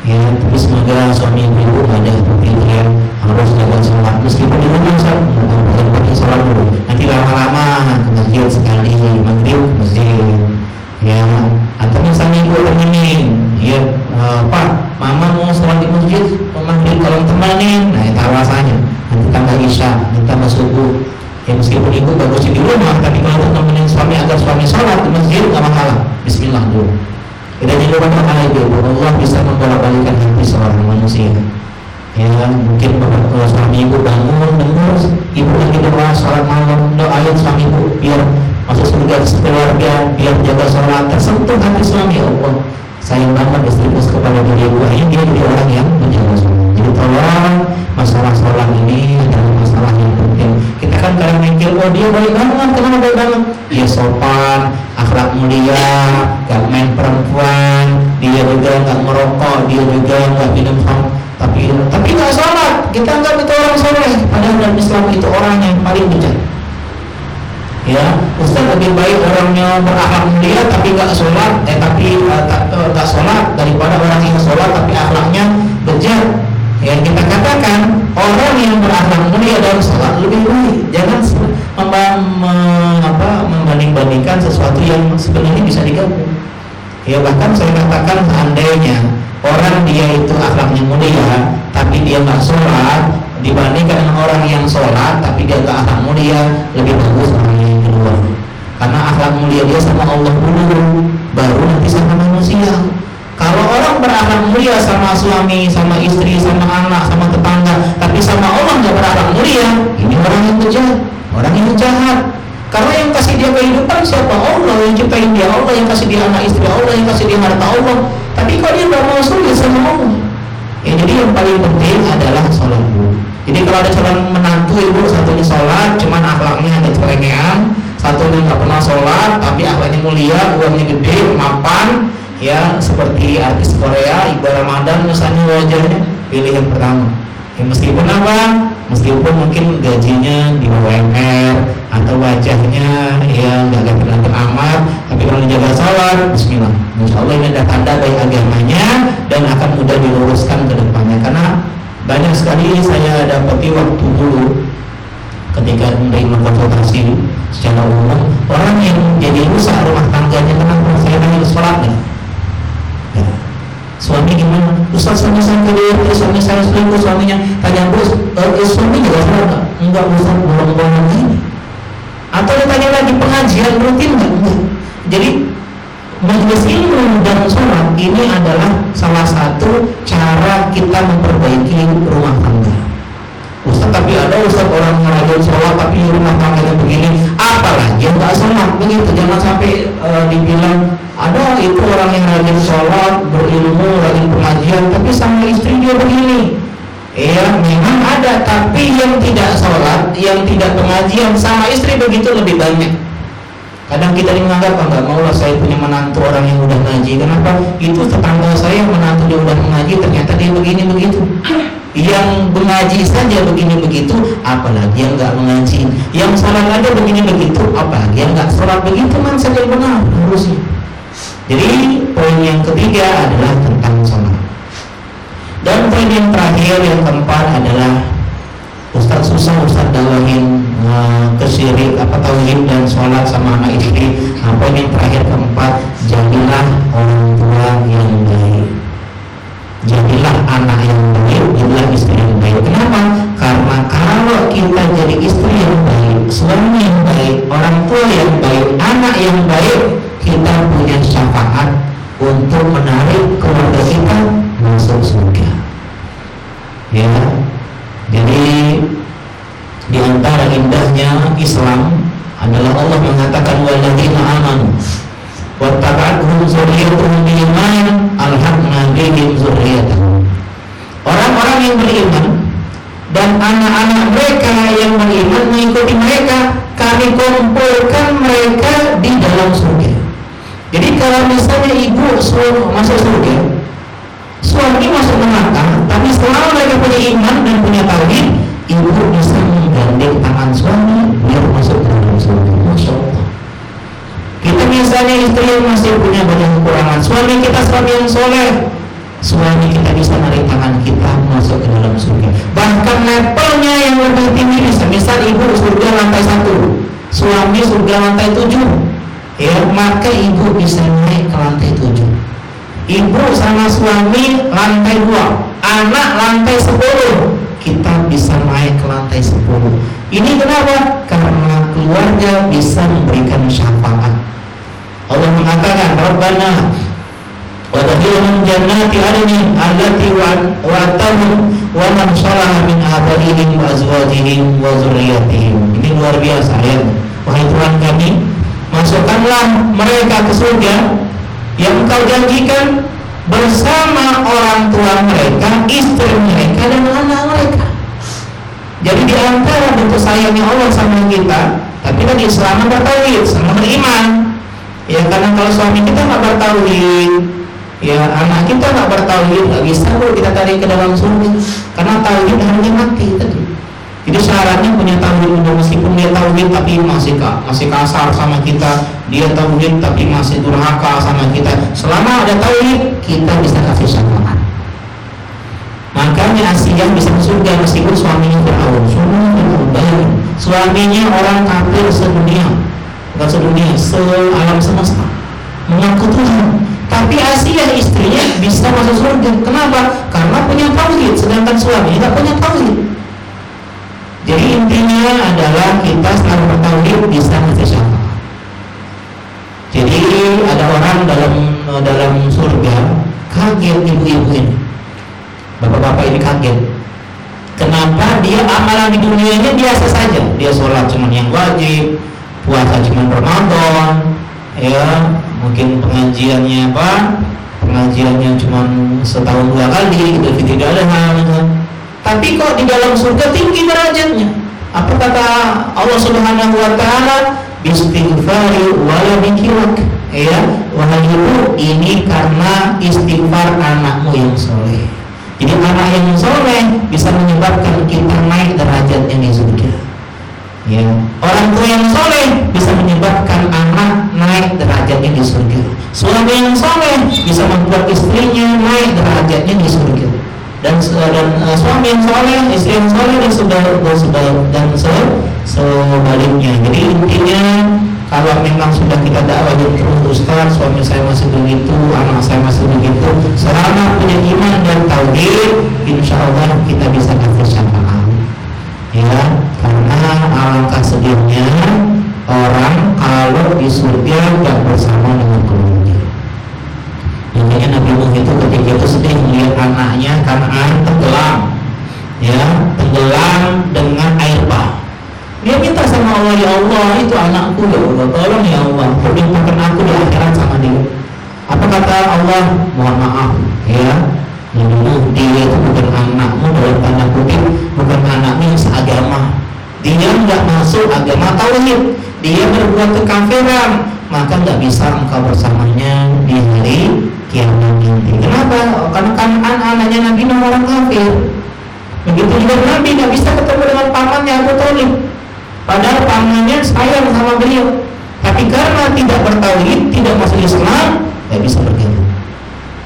Ya, tapi semoga suami ibu ada berpikir harus jaga sholat meskipun di rumah bukan sholat dulu. Nanti lama-lama ke masjid sekali, maghrib ke masjid. Ya, atau misalnya ibu temenin, ya Pak, mama mau sholat di masjid, mau maghrib kalau temenin, nah itu alasannya. Nanti tambah isya, nanti tambah subuh. Ya meskipun ibu bagus di rumah, tapi kalau temenin suami agar suami sholat di masjid nggak masalah. Bismillah dulu. Kita jadi berdoa ibu, Allah bisa membolak-balikan hati seorang manusia. Ya mungkin kalau suami ibu bangun dengar ibu lagi doa sholat malam, doain suami ibu biar masuk surga sekeluarga, biar jaga sholat, tersentuh hati suami. Allah sayang banget istriku kepada diri ibu, akhirnya dia jadi orang yang menjaga sholat. Jadi tolong masalah sholat ini adalah masalah yang penting. Kita kan kadang mikir, oh dia baik banget, kenapa baik banget? Dia sopan, akhlak mulia, gak main perempuan, dia juga gak merokok, dia juga gak minum khamr, tapi gak sholat. Kita anggap itu orang soleh, padahal dalam Islam itu orang yang paling bejat. Ya, Ustaz lebih baik orangnya berakhlak mulia tapi gak sholat, tak sholat daripada orang yang sholat tapi akhlaknya bejat. Ya kita katakan orang yang berakhlak mulia dalam sholat lebih baik. Jangan membanding-bandingkan sesuatu yang sebenarnya bisa digabung. Ya bahkan saya katakan seandainya orang dia itu akhlaknya mulia tapi dia nggak sholat dibandingkan dengan orang yang sholat tapi dia nggak akhlak mulia, lebih bagus orang yang kedua. Karena akhlak mulia dia sama Allah dulu, baru nanti sama manusia. Kalau orang berakhlak mulia sama suami, sama istri, sama anak, sama tetangga, tapi sama Allah nggak berakhlak mulia, ini orang yang bejat, orang yang jahat. Karena yang kasih dia kehidupan siapa? Allah. Yang ciptain dia Allah, yang kasih dia anak istri Allah, yang kasih dia harta Allah. Tapi kalau dia nggak mau sholat sama Allah. Ya, jadi yang paling penting adalah sholat dulu. Jadi kalau ada calon menantu ibu, satunya sholat, cuman akhlaknya ada celengean, satunya nggak pernah sholat, tapi akhlaknya mulia, uangnya gede, mapan. Ya seperti artis Korea, Ibu Ramadan misalnya wajahnya, pilih yang pertama. Ya, meskipun apa? Meskipun mungkin gajinya di UMR atau wajahnya ya nggak ganteng-ganteng amat, tapi kalau dijaga sholat, Bismillah, Insya Allah ini ada tanda baik agamanya dan akan mudah diluruskan ke depannya. Karena banyak sekali saya dapati waktu dulu ketika menerima konsultasi secara umum, orang yang jadi rusak rumah tangganya kenapa? Saya tanya sholatnya. Ya. Suami gimana? Ustaz suami saya kedua, suami saya selingkuh, suaminya tanya bos, suami juga sholat? Enggak, Ustaz bolong-bolong ini. Atau ditanya lagi pengajian rutin enggak? Jadi majelis ilmu dan sholat ini adalah salah satu cara kita memperbaiki rumah tangga. Ustaz tapi ada Ustaz orang yang rajin sholat tapi rumah tangganya begini, apalagi yang nggak sholat begitu. Jangan sampai dibilang ada itu orang yang rajin sholat, berilmu, rajin pengajian, tapi sama istri dia begini. Ya memang ada, tapi yang tidak sholat, yang tidak pengajian sama istri begitu lebih banyak. Kadang kita menganggap enggak mau lah saya punya menantu orang yang udah ngaji. Kenapa? Itu tetangga saya menantu dia udah mengaji, ternyata dia begini begitu. Yang mengaji saja begini begitu, apalagi yang nggak mengaji. Yang sholat aja begini begitu, apalagi yang nggak sholat begitu, man saja benar harusnya. Jadi poin yang ketiga adalah tentang sholat. Dan poin yang terakhir yang keempat adalah Ustaz susah Ustaz dawahin kesyirik tauhid dan sholat sama anak istri. Poin yang terakhir keempat, jadilah orang tua yang baik. Jadilah anak yang baik, jadilah istri yang baik. Kenapa? Karena kalau kita jadi istri yang baik, suami yang baik, orang tua yang baik, anak yang baik, kita punya syafaat untuk menarik keluarga kita masuk surga. Ya, jadi di antara indahnya Islam adalah Allah mengatakan walladzina amanu wattaba'athum dzurriyyatuhum biiman alhaqna bihim dzurriyyatahum. Orang-orang yang beriman dan anak-anak mereka yang beriman mengikuti mereka, kami kumpulkan mereka di dalam surga. Jadi kalau misalnya ibu masuk surga, suami masuk neraka, tapi selama mereka punya iman dan punya tauhid, ibu bisa menggandeng tangan suami biar masuk ke dalam surga. Masya Allah. Kita misalnya istri yang masih punya banyak kekurangan, suami kita suami yang soleh, suami kita bisa narik tangan kita masuk ke dalam surga. Bahkan levelnya yang lebih tinggi bisa, misal ibu surga lantai 1, suami surga lantai 7, ya, maka ibu bisa naik ke lantai 7. Ibu sama suami lantai 2, anak lantai 10, kita bisa naik ke lantai 10. Ini kenapa? Karena keluarga bisa memberikan syafaat. Allah mengatakan, Rabbana وَدَخِلْهُمْ جَنَّاتِ عَدْنٍ الَّتِي وَعَدتَّهُمْ وَمَنْ صَلَحَ مِنْ آبَائِهِمْ وَأَزْوَاجِهِمْ وَذُرِّيَّتِهِمْ. Ini luar biasa ya. Wahai Tuhan kami, masukkanlah mereka ke surga yang Engkau janjikan bersama orang tua mereka, istri mereka, dan anak mereka. Jadi di antara bentuk sayangnya Allah sama kita, tapi kan Islam bertauhid, sama beriman. Ya, karena kalau suami kita nggak bertauhid, ya anak kita nggak bertauhid, nggak bisa kok kita tarik ke dalam surga. Karena tauhid harusnya mati tadi. Jadi syaratnya punya tauhid, meskipun dia tauhid tapi masih kasar sama kita, dia tauhid tapi masih durhaka sama kita. Selama ada tauhid, kita bisa kasih syafaat. Makanya Asia bisa ke surga meskipun suaminya Fir'aun, suaminya orang kafir sedunia, bukan sedunia, se-alam semesta, mengaku Tuhan. Tapi Asia istrinya bisa masuk surga. Kenapa? Karena punya tauhid, sedangkan suaminya tidak punya tauhid. Jadi intinya adalah kita setelah bertauhid bisa kasih syafaat. Jadi ada orang dalam surga, kaget ibu-ibu ini, bapak-bapak ini kaget. Kenapa dia amalan di dunianya biasa saja? Dia sholat cuma yang wajib, puasa cuma Ramadan, ya mungkin pengajiannya pengajiannya cuma setahun 2 kali, Idul Fitri tidak ada. Tapi kok di dalam surga tinggi derajatnya? Apa kata Allah Subhanahu wa taala? Istighfari wala bikirak. Ya, wahai ibu, ini karena istighfar anakmu yang soleh. Jadi anak yang soleh bisa menyebabkan kita naik derajatnya di surga. Ya, orang tua yang soleh bisa menyebabkan anak naik derajatnya di surga. Suami yang soleh bisa membuat istrinya naik derajatnya di surga. Dan suami yang soleh, istri yang soleh dan sebaliknya. Jadi intinya kalau memang sudah kita dakwahin terus, Ustaz, suami saya masih begitu, anak saya masih begitu, selama punya iman dan tauhid, insya Allah kita bisa kasih syafaat. Ya, karena alangkah sedihnya orang kalau di surga tidak bersama dengan keluarga. Makanya Nabi Nuh itu ketika itu sedih melihat anaknya Kan'an tenggelam, ya, tenggelam dengan air bah. Dia minta sama Allah, ya Allah, itu anakku, ya Allah, tolong ya Allah, perlimpahkan aku di akhirat sama dia. Apa kata Allah? Mohon maaf, ya, Nabi Nuh, dia itu bukan anakmu dalam tanda kutip, bukan anakmu yang seagama. Dia nggak masuk agama tauhid, dia berbuat kekafiran, maka nggak bisa engkau bersamanya di hari kiamat nanti. Kenapa? Karena kan anaknya Nabi Nuh orang kafir. Begitu juga Nabi nggak bisa ketemu dengan pamannya Abu Thalib. Padahal pamannya sayang sama beliau. Tapi karena tidak bertauhid, tidak masuk Islam, nggak bisa bergabung.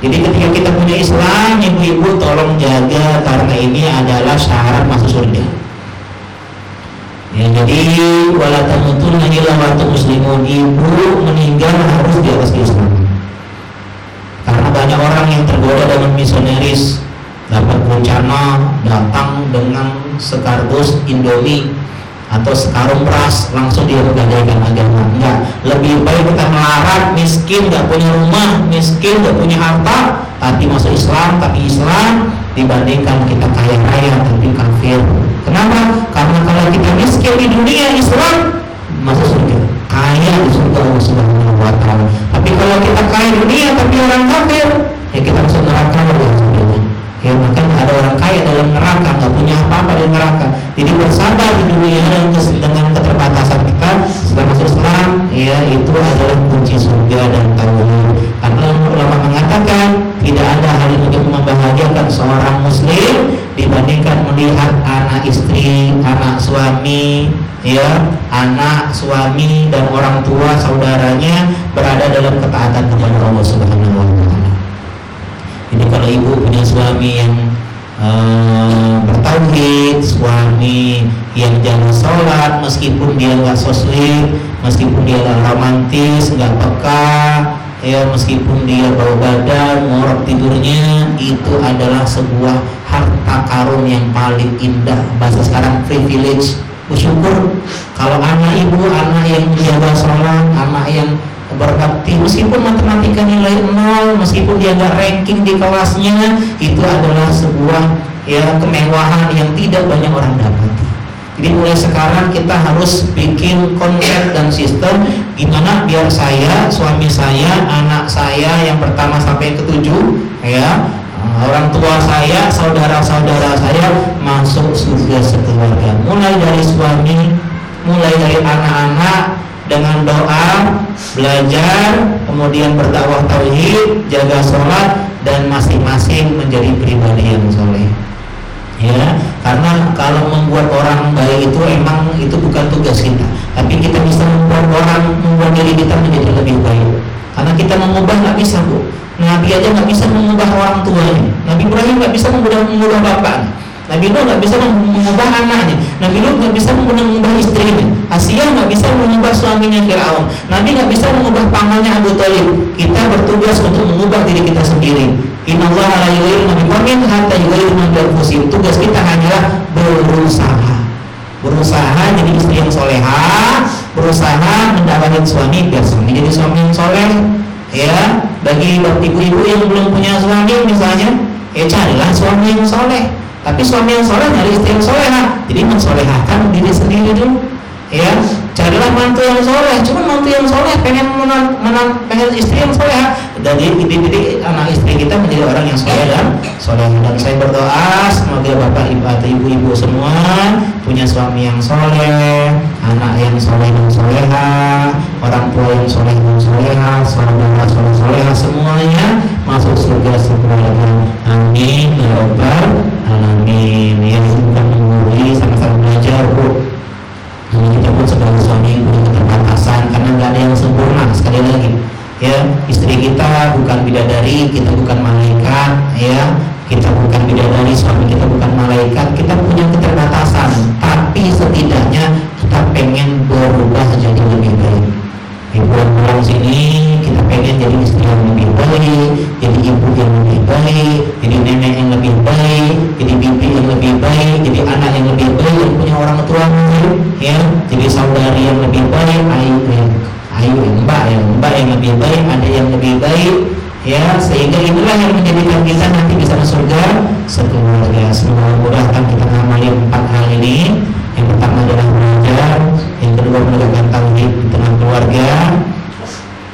Jadi ketika kita punya Islam, ibu-ibu tolong jaga, karena ini adalah syarat masuk surga. Ya, jadi wala tamutunna illa wa antum muslimun. Ibu meninggal harus di atas Islam. Karena banyak orang yang tergoda dengan misionaris, dapat bencana datang dengan sekardus Indomie atau sekarung beras, langsung dia bergadaikan agama. Enggak, lebih baik kita melarat, miskin, gak punya rumah, miskin, gak punya harta, tapi masuk Islam, tapi Islam, dibandingkan kita kaya raya tapi kafir. Kenapa? Karena kalau kita miskin di dunia, Islam masuk surga, kaya di surga Allah Subhanahu wa taala. Tapi kalau kita kaya di dunia tapi orang kafir, ya kita masuk neraka Allah Subhanahu. Ya, makanya ada orang kaya dalam neraka, nggak punya apa-apa di neraka. Jadi bersabar di dunia dengan keterbatasan kita, setelah masuk Islam, ya itu adalah kunci surga dan tauhid. Karena ulama mengatakan tidak ada hal yang lebih membahagiakan seorang muslim dibandingkan melihat anak istri, anak suami, ya, anak suami dan orang tua saudaranya berada dalam ketaatan kepada Allah Subhanahu wa taala. Jadi kalau ibu punya suami yang bertauhid, suami yang jaga sholat meskipun dia nggak soslik, meskipun dia nggak romantis, nggak peka, ya meskipun dia bau badan, ngorok tidurnya, itu adalah sebuah harta karun yang paling indah. Bahasa sekarang privilege. Bersyukur kalau anak ibu, anak yang jaga sholat, anak yang berbakti, meskipun matematika nilai 0, meskipun dia nggak ranking di kelasnya, itu adalah sebuah ya kemewahan yang tidak banyak orang dapati. Jadi mulai sekarang kita harus bikin konsep dan sistem gimana biar saya, suami saya, anak saya yang pertama sampai ketujuh, ya orang tua saya, saudara-saudara saya masuk surga sekeluarga. Mulai dari suami, mulai dari anak-anak, dengan doa, belajar, kemudian berdakwah tauhid, jaga sholat, dan masing-masing menjadi pribadi yang soleh. Ya, karena kalau membuat orang baik itu emang itu bukan tugas kita, tapi kita bisa membuat diri kita menjadi lebih baik. Karena kita mengubah nggak bisa, Bu. Nabi aja nggak bisa mengubah orang tuanya. Nabi Ibrahim nggak bisa mengubah bapaknya. Nabi Nuh nggak bisa mengubah anaknya. Nabi Lut nggak bisa mengubah istrinya. Asia nggak bisa mengubah suaminya Firaun. Nabi nggak bisa mengubah pamannya Abu Thalib. Kita bertugas untuk mengubah diri kita sendiri. Innallaha la yughayyiru ma biqaumin hatta yughayyiru ma bi anfusihim. Tugas kita hanyalah berusaha jadi istri yang soleha, berusaha mendapatkan suami biar suami jadi suami yang soleh. Ya, bagi ibu-ibu yang belum punya suami misalnya, ya carilah suami yang soleh. Tapi suami yang soleh nyari istri yang soleha, jadi mensolehahkan diri sendiri dulu. Ya, carilah mantu yang soleh. Cuma mantu yang soleh pengen istri yang soleha. Jadi anak istri kita menjadi orang yang soleh dan soleha. Dan saya berdoa semoga bapak ibu atau ibu-ibu semua punya suami yang soleh, anak yang soleh dan soleha, orang tua yang soleh dan soleha, saudara soleha, semuanya masuk surga sekeluarga. Amin ya rabbal alamin. Ya, bukan menggurui, sama-sama belajar, Bu. Kita pun sebagai suami punya keterbatasan karena nggak ada yang sempurna. Sekali lagi, ya istri kita bukan bidadari, kita bukan malaikat, ya kita bukan bidadari, suami kita bukan malaikat, kita punya keterbatasan. Tapi setidaknya kita pengen berubah jadi lebih baik. Di bulan sini kita pengen jadi istri yang lebih baik, jadi ibu yang lebih baik, jadi nenek yang lebih baik, jadi bibi yang lebih baik, jadi anak yang lebih baik, yang punya orang tua ya, jadi saudari yang lebih baik, mbak yang lebih baik, ada yang lebih baik, ya sehingga itulah yang menjadikan kita nanti bisa masuk surga sekeluarga. Semoga mudahkan kita mengamali 4 hal ini. Yang pertama adalah belajar, yang kedua menegakkan tauhid di tengah keluarga,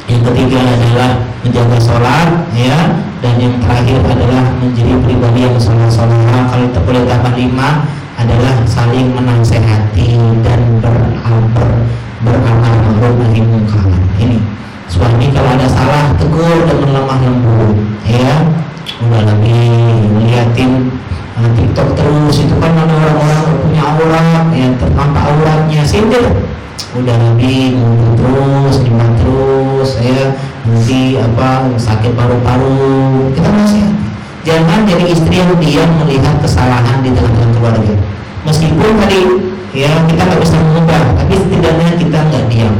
yang ketiga adalah menjaga sholat, ya, dan yang terakhir adalah menjadi pribadi yang soleh. Kalau kita boleh tambah 5 adalah saling menasehati dan beramal ma'ruf nahi munkar. Ini suami kalau ada salah tegur dan lemah lembut, ya udah lebih liatin TikTok terus, itu kan ada orang-orang punya aurat, yang tertampak auratnya, sindir, udah lebih ngomong terus, nimbang terus, ya nanti sakit paru-paru. Kita nasihat, jangan jadi istri yang diam melihat kesalahan di tengah-tengah keluarga. Meskipun tadi ya kita nggak bisa mengubah, tapi setidaknya kita nggak diam.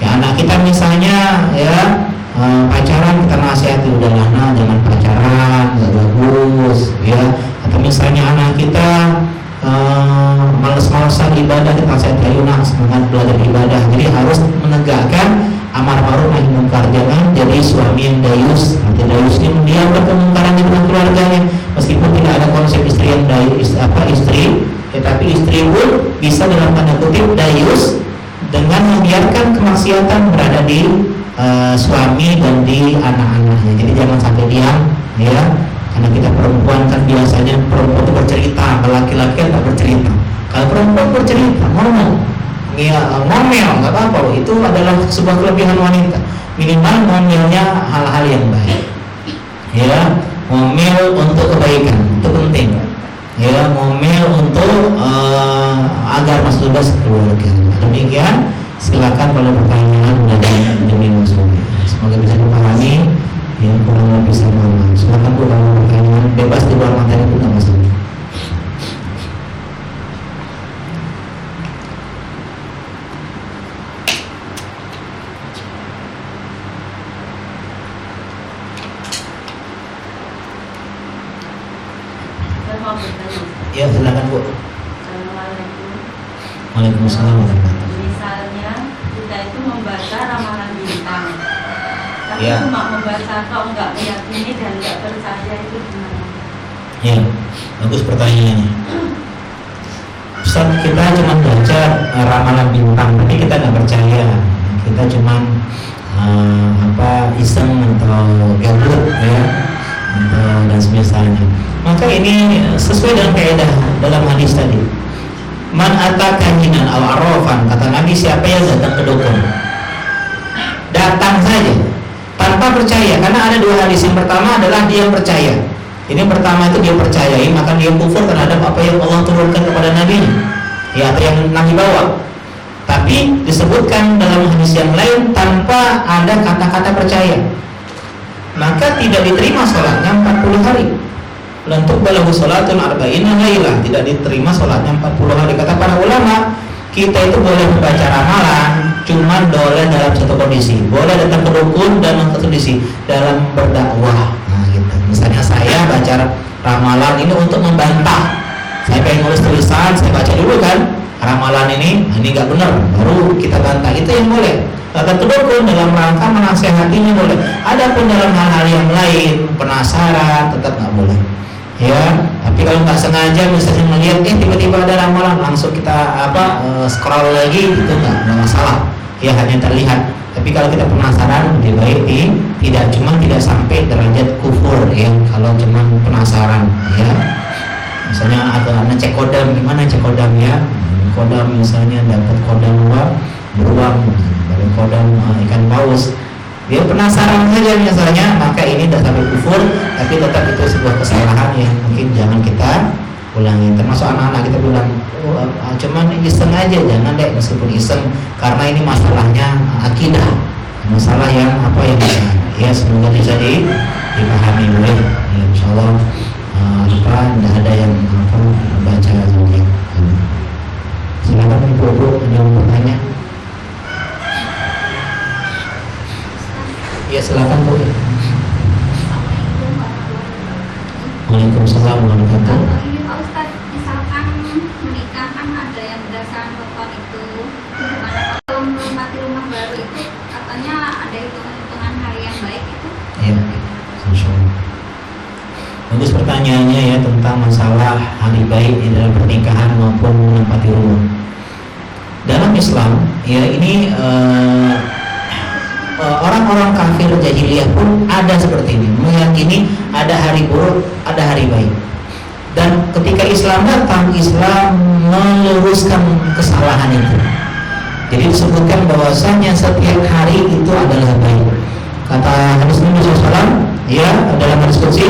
Ya anak kita misalnya ya pacaran, kita nasihati, udah lama jangan pacaran, nggak bagus, ya. Atau misalnya anak kita males-malesan ibadah, kita nasihati, ayo nak semangat belajar ibadah. Jadi harus menegakkan amar ma'ruf nahi munkar. Jangan jadi suami yang dayus. Nanti dayus ini mendiamkan kemungkaran di dalam keluarganya. Meskipun tidak ada konsep istri yang dayus, istri, tetapi istri pun bisa dalam tanda kutip dayus dengan membiarkan kemaksiatan berada di suami dan di anak-anaknya. Jadi jangan sampai diam, ya, karena kita perempuan kan biasanya perempuan itu bercerita, kalau laki-laki kan tak bercerita. Kalau perempuan bercerita, ngomel, nggak apa-apa. Itu adalah sebuah kelebihan wanita. Minimal ngomelnya hal-hal yang baik, ya, ngomel untuk kebaikan, itu penting. Ya, ngomel untuk agar masuk surga sekeluarga. Demikian. Silakan kalau pertanyaan dari musuhnya. Semoga bisa dipahami. Ya, kurang lebih sama. Silakan Bu, kalau mau pertanyaan bebas di luar materi pun nggak masalah. Ya, silakan Bu. Assalamualaikum. Waalaikumsalam warahmatullahi wabarakatuh. Misalnya kita itu membaca ramalan bintang, tapi Ya. cuma membaca kok nggak meyakini dan nggak percaya, itu gimana? Ya, bagus pertanyaannya. Ustaz, kita cuma baca ramalan bintang, tapi kita nggak percaya. Kita cuma iseng atau gabut ya, atau dan semisalnya. Maka ini sesuai dengan kaidah dalam hadis tadi. Man ataka kahinan aw arrafan, kata Nabi, siapa yang datang ke dukun, datang saja tanpa percaya. Karena ada dua hadis. Yang pertama adalah dia percaya. Ini pertama itu dia percayai, maka dia kufur terhadap apa yang Allah turunkan kepada Nabi-Nya, ya, apa yang Nabi bawa. Tapi disebutkan dalam hadis yang lain tanpa ada kata-kata percaya, maka tidak diterima sholatnya 40 hari. Lantuk balahu sholatun arba'ina lailah, tidak diterima sholatnya 40 hari. Kata para ulama, kita itu boleh membaca ramalan, cuma boleh dalam satu kondisi. Boleh datang ke dukun dalam satu kondisi, dalam berdakwah. Nah, gitu. Misalnya saya baca ramalan ini untuk membantah. Saya pengen nulis tulisan, saya baca dulu kan ramalan ini nggak benar, baru kita bantah. Itu yang boleh. Datang ke dukun dalam rangka menasehatinya boleh. Adapun dalam hal-hal yang lain, penasaran, tetap nggak boleh. Ya, tapi kalau nggak sengaja misalnya melihat tiba-tiba ada ramalan, langsung kita scroll lagi, itu nggak masalah. Ya, hanya terlihat. Tapi kalau kita penasaran, lebih baik tidak sampai derajat kufur ya. Kalau cuma penasaran ya, misalnya ada cek kodam, gimana cek kodam ya? Kodam misalnya dapat kodam beruang, dari kodam ikan paus. Dia penasaran saja misalnya, maka ini tidak sampai kufur, tapi tetap itu sebuah kesalahan yang mungkin jangan kita ulangi. Termasuk anak-anak kita bilang, cuman iseng aja, jangan deh meskipun iseng, karena ini masalahnya akidah, masalah yang ya semoga bisa dipahami boleh. Ya, insya Allah tidak ada yang baca saja. Silakan ibu-ibu, ada yang mau bertanya? Ya, silakan Bu. Waalaikumsalam warahmatullahi wabarakatuh. Ini Pak Ustadz, misalkan menikah kan ada yang berdasarkan weton itu, gimana kalau menempati rumah baru itu katanya ada hitungan hari yang baik itu? Ya, insya Allah. Bagus pertanyaannya ya, tentang masalah hari baik di dalam pernikahan maupun menempati rumah. Dalam Islam ya, ini orang-orang kafir jahiliyah pun ada seperti ini, meyakini ada hari buruk, ada hari baik. Dan ketika Islam datang, Islam meluruskan kesalahan itu. Jadi disebutkan bahwasanya setiap hari itu adalah baik. Kata hadis Nabi SAW ya, dalam hadis qudsi,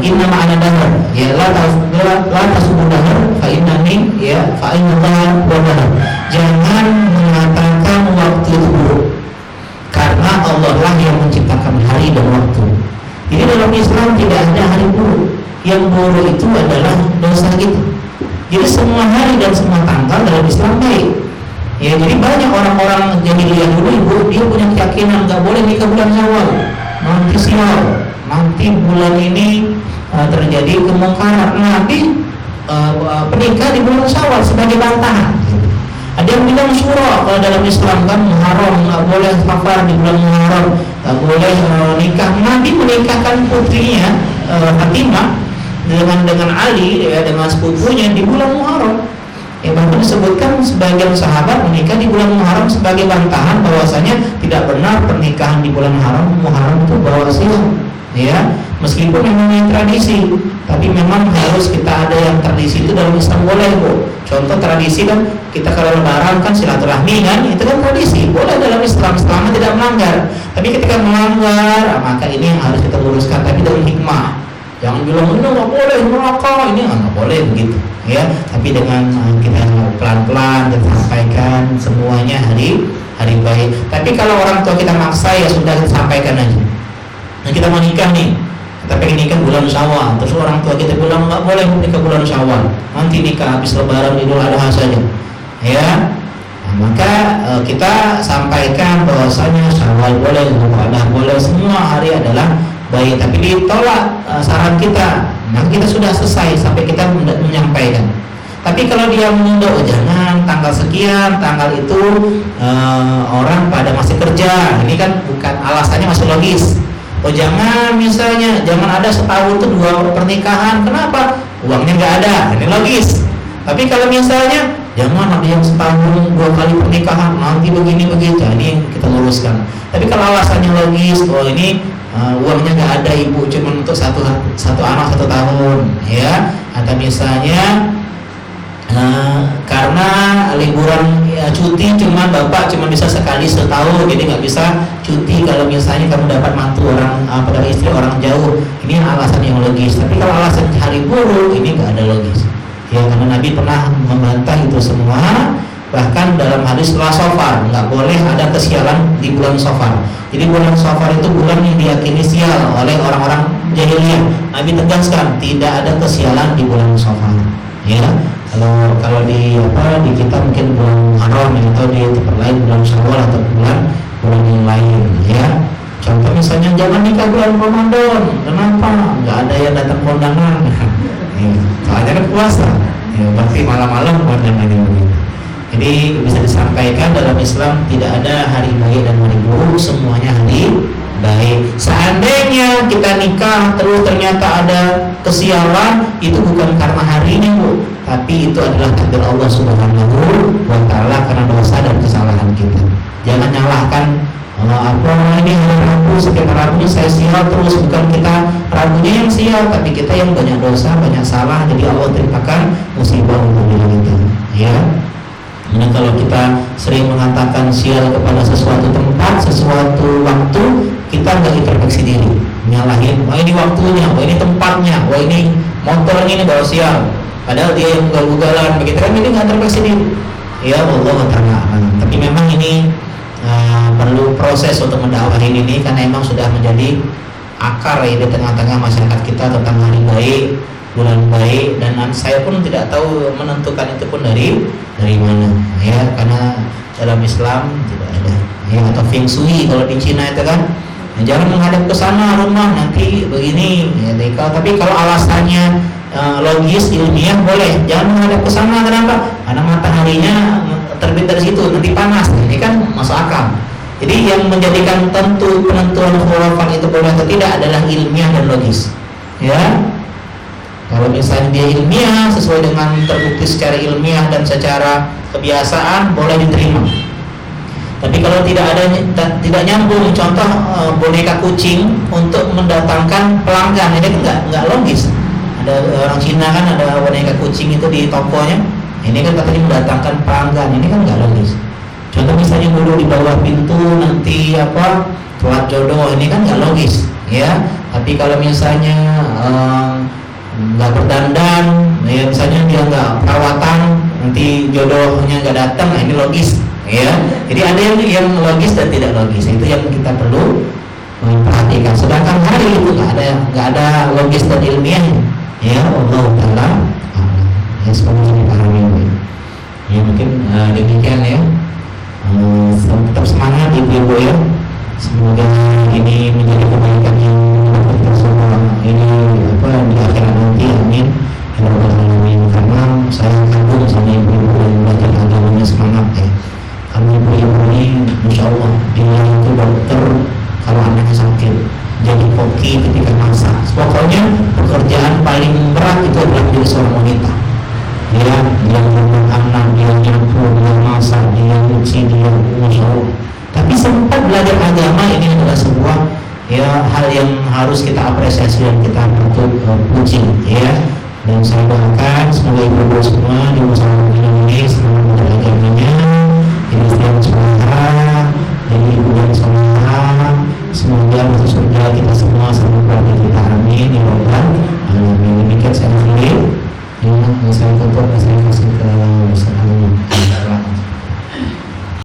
inna ma'ana dahar, ya la tasubbu dahar fa innani ya fa innallaha wa dahar. Jangan mengatakan waktu itu buruk, karena Allah lah yang menciptakan hari dan waktu. Jadi dalam Islam tidak ada hari buruk. Yang buruk itu adalah dosa kita. Jadi semua hari dan semua tanggal dalam Islam baik. Ya, jadi banyak orang-orang jahiliyah dulu ibu, dia punya keyakinan nggak boleh nikah bulan Syawal, nanti sial, nanti bulan ini terjadi kemungkaran. Nabi menikah di bulan Syawal sebagai bantahan. Ada yang bilang syura, kalau dalam Islam kan Muharram, nggak boleh safar di bulan Muharram, nggak boleh nikah. Nabi menikahkan putrinya Fatimah dengan Ali ya, dengan sepupunya di bulan Muharram. Ya, bahkan disebutkan sebagian sahabat menikah di bulan Muharram sebagai bantahan bahwasanya tidak benar pernikahan di bulan Muharram itu bawa sial. Ya, meskipun memang tradisi, tapi memang harus kita ada yang tradisi itu dalam Islam boleh Bu. Contoh tradisi kan kita kalau lebaran kan silaturahmi kan, itu kan tradisi, boleh dalam Islam selama tidak melanggar. Tapi ketika melanggar, maka ini yang harus kita luruskan, tapi dengan hikmah. Jangan bilang ini nggak boleh neraka, ini nggak boleh begitu ya. Tapi dengan kita pelan-pelan kita sampaikan semuanya hari hari baik. Tapi kalau orang tua kita maksa, ya sudah, kita sampaikan aja. Nah, kita mau nikah nih, kita pengen nikah bulan Syawal, terus orang tua kita bilang nggak boleh nikah bulan Syawal, nanti nikah habis Lebaran, Idul Adha saja, ya. Nah, maka kita sampaikan bahwasanya Syawal boleh, Idul Adha boleh, semua hari adalah baik. Tapi ditolak saran kita, nah kita sudah selesai sampai kita menyampaikan. Tapi kalau dia menunda, oh jangan tanggal sekian, tanggal itu orang pada masih kerja, ini kan bukan alasannya, masih logis. Oh jangan, misalnya jangan ada setahun itu 2 pernikahan, kenapa? Uangnya nggak ada, ini logis. Tapi kalau misalnya jangan ada yang setahun 2 kali pernikahan, nanti begini begitu, ini kita luruskan. Tapi kalau alasannya logis, oh ini uangnya nggak ada ibu, cuma untuk satu anak 1 tahun, ya. Atau misalnya karena liburan cuti cuma bapak cuma bisa sekali setahun, jadi nggak bisa cuti kalau misalnya kamu dapat mantu orang dari istri orang jauh, ini alasan yang logis. Tapi kalau alasan hari buruh, ini nggak ada logis, ya, karena Nabi pernah membantah itu semua. Bahkan dalam hadis la Safar, nggak boleh ada kesialan di bulan Safar. Jadi bulan Safar itu bulan yang diyakini sial oleh orang-orang jahiliyah. Nabi tegaskan tidak ada kesialan di bulan Safar, ya. Kalau di kita mungkin bulan Muharram, atau di tempat lain bulan Syawal atau bulan yang lain, ya. Contoh misalnya jangan nikah bulan Ramadan, kenapa? Nggak ada yang datang kondangan, ya, soalnya kan puasa, ya, berarti malam-malam kondangannya begitu. Jadi bisa disampaikan dalam Islam tidak ada hari baik dan hari buruk, semuanya hari baik. Seandainya kita nikah terus ternyata ada kesialan, itu bukan karena harinya, Bu, tapi itu adalah takdir Allah Subhanahu wa Ta'ala karena dosa dan kesalahan kita. Jangan nyalahkan ini hari Rabu, setiap Rabu saya sial terus, bukan kita Rabunya yang sial, tapi kita yang banyak dosa, banyak salah. Jadi Allah timpakan musibah untuk diri kita, ya. Nah, kalau kita sering mengatakan sial kepada sesuatu tempat, sesuatu waktu, kita nggak introspeksi diri, nyalahin, wah ini waktunya, wah ini tempatnya, wah ini motornya ini bawa sial, padahal dia yang ugal-ugalan, begitu kan, ini nggak introspeksi diri. Ya Allah Ta'ala. Tapi memang ini perlu proses untuk mendakwahi ini, karena memang sudah menjadi akar ya di tengah-tengah masyarakat kita tentang hari baik, bulan baik, dan saya pun tidak tahu menentukan itu pun dari mana, ya, karena dalam Islam tidak ada, ya, atau feng shui kalau di Cina itu kan, ya, jangan menghadap ke sana rumah nanti begini, ya. Tapi kalau alasannya logis ilmiah boleh, jangan menghadap ke sana, kenapa? Karena mataharinya terbit dari situ, nanti panas, ini kan masuk akal. Jadi yang menjadikan penentuan khurafat itu boleh atau tidak adalah ilmiah dan logis, ya. Kalau misalnya dia ilmiah, sesuai dengan terbukti secara ilmiah dan secara kebiasaan, boleh diterima. Tapi kalau tidak nyambung, contoh boneka kucing untuk mendatangkan pelanggan, ini nggak logis. Ada orang Cina kan ada boneka kucing itu di tokonya, ini kan katanya mendatangkan pelanggan, ini kan nggak logis. Contoh misalnya dulu di bawah pintu nanti telat jodoh, ini kan nggak logis, ya. Tapi kalau misalnya nggak berdandan, ya, misalnya dia nggak perawatan, nanti jodohnya nggak datang, nah ini logis, ya. Jadi ada yang logis dan tidak logis, itu yang kita perlu perhatikan. Sedangkan hari itu nggak ada logis dan ilmiahnya, ya. Allah Ta'ala, ya, semoga dipahami, ya. Mungkin demikian, ya. Tetap semangat ibu-ibu, ya. Semoga ini menjadi kebaikan yang kita semua ini di akhirat nanti, amin. Karena saya kagum sama ibu-ibu yang belajar agamanya semangat, ya. Karena ibu-ibu ini Masya Allah, dia itu dokter kalau anaknya sakit, jadi koki ketika masak. Pokoknya pekerjaan paling berat itu adalah menjadi seorang wanita. Dia mengurus anak, dia nyapu, dia masak, dia nyuci, dia Masya Allah. Tapi sempat belajar agama, ini adalah sebuah, ya, hal yang harus kita apresiasi dan kita patut puji, ya. Dan saya doakan semoga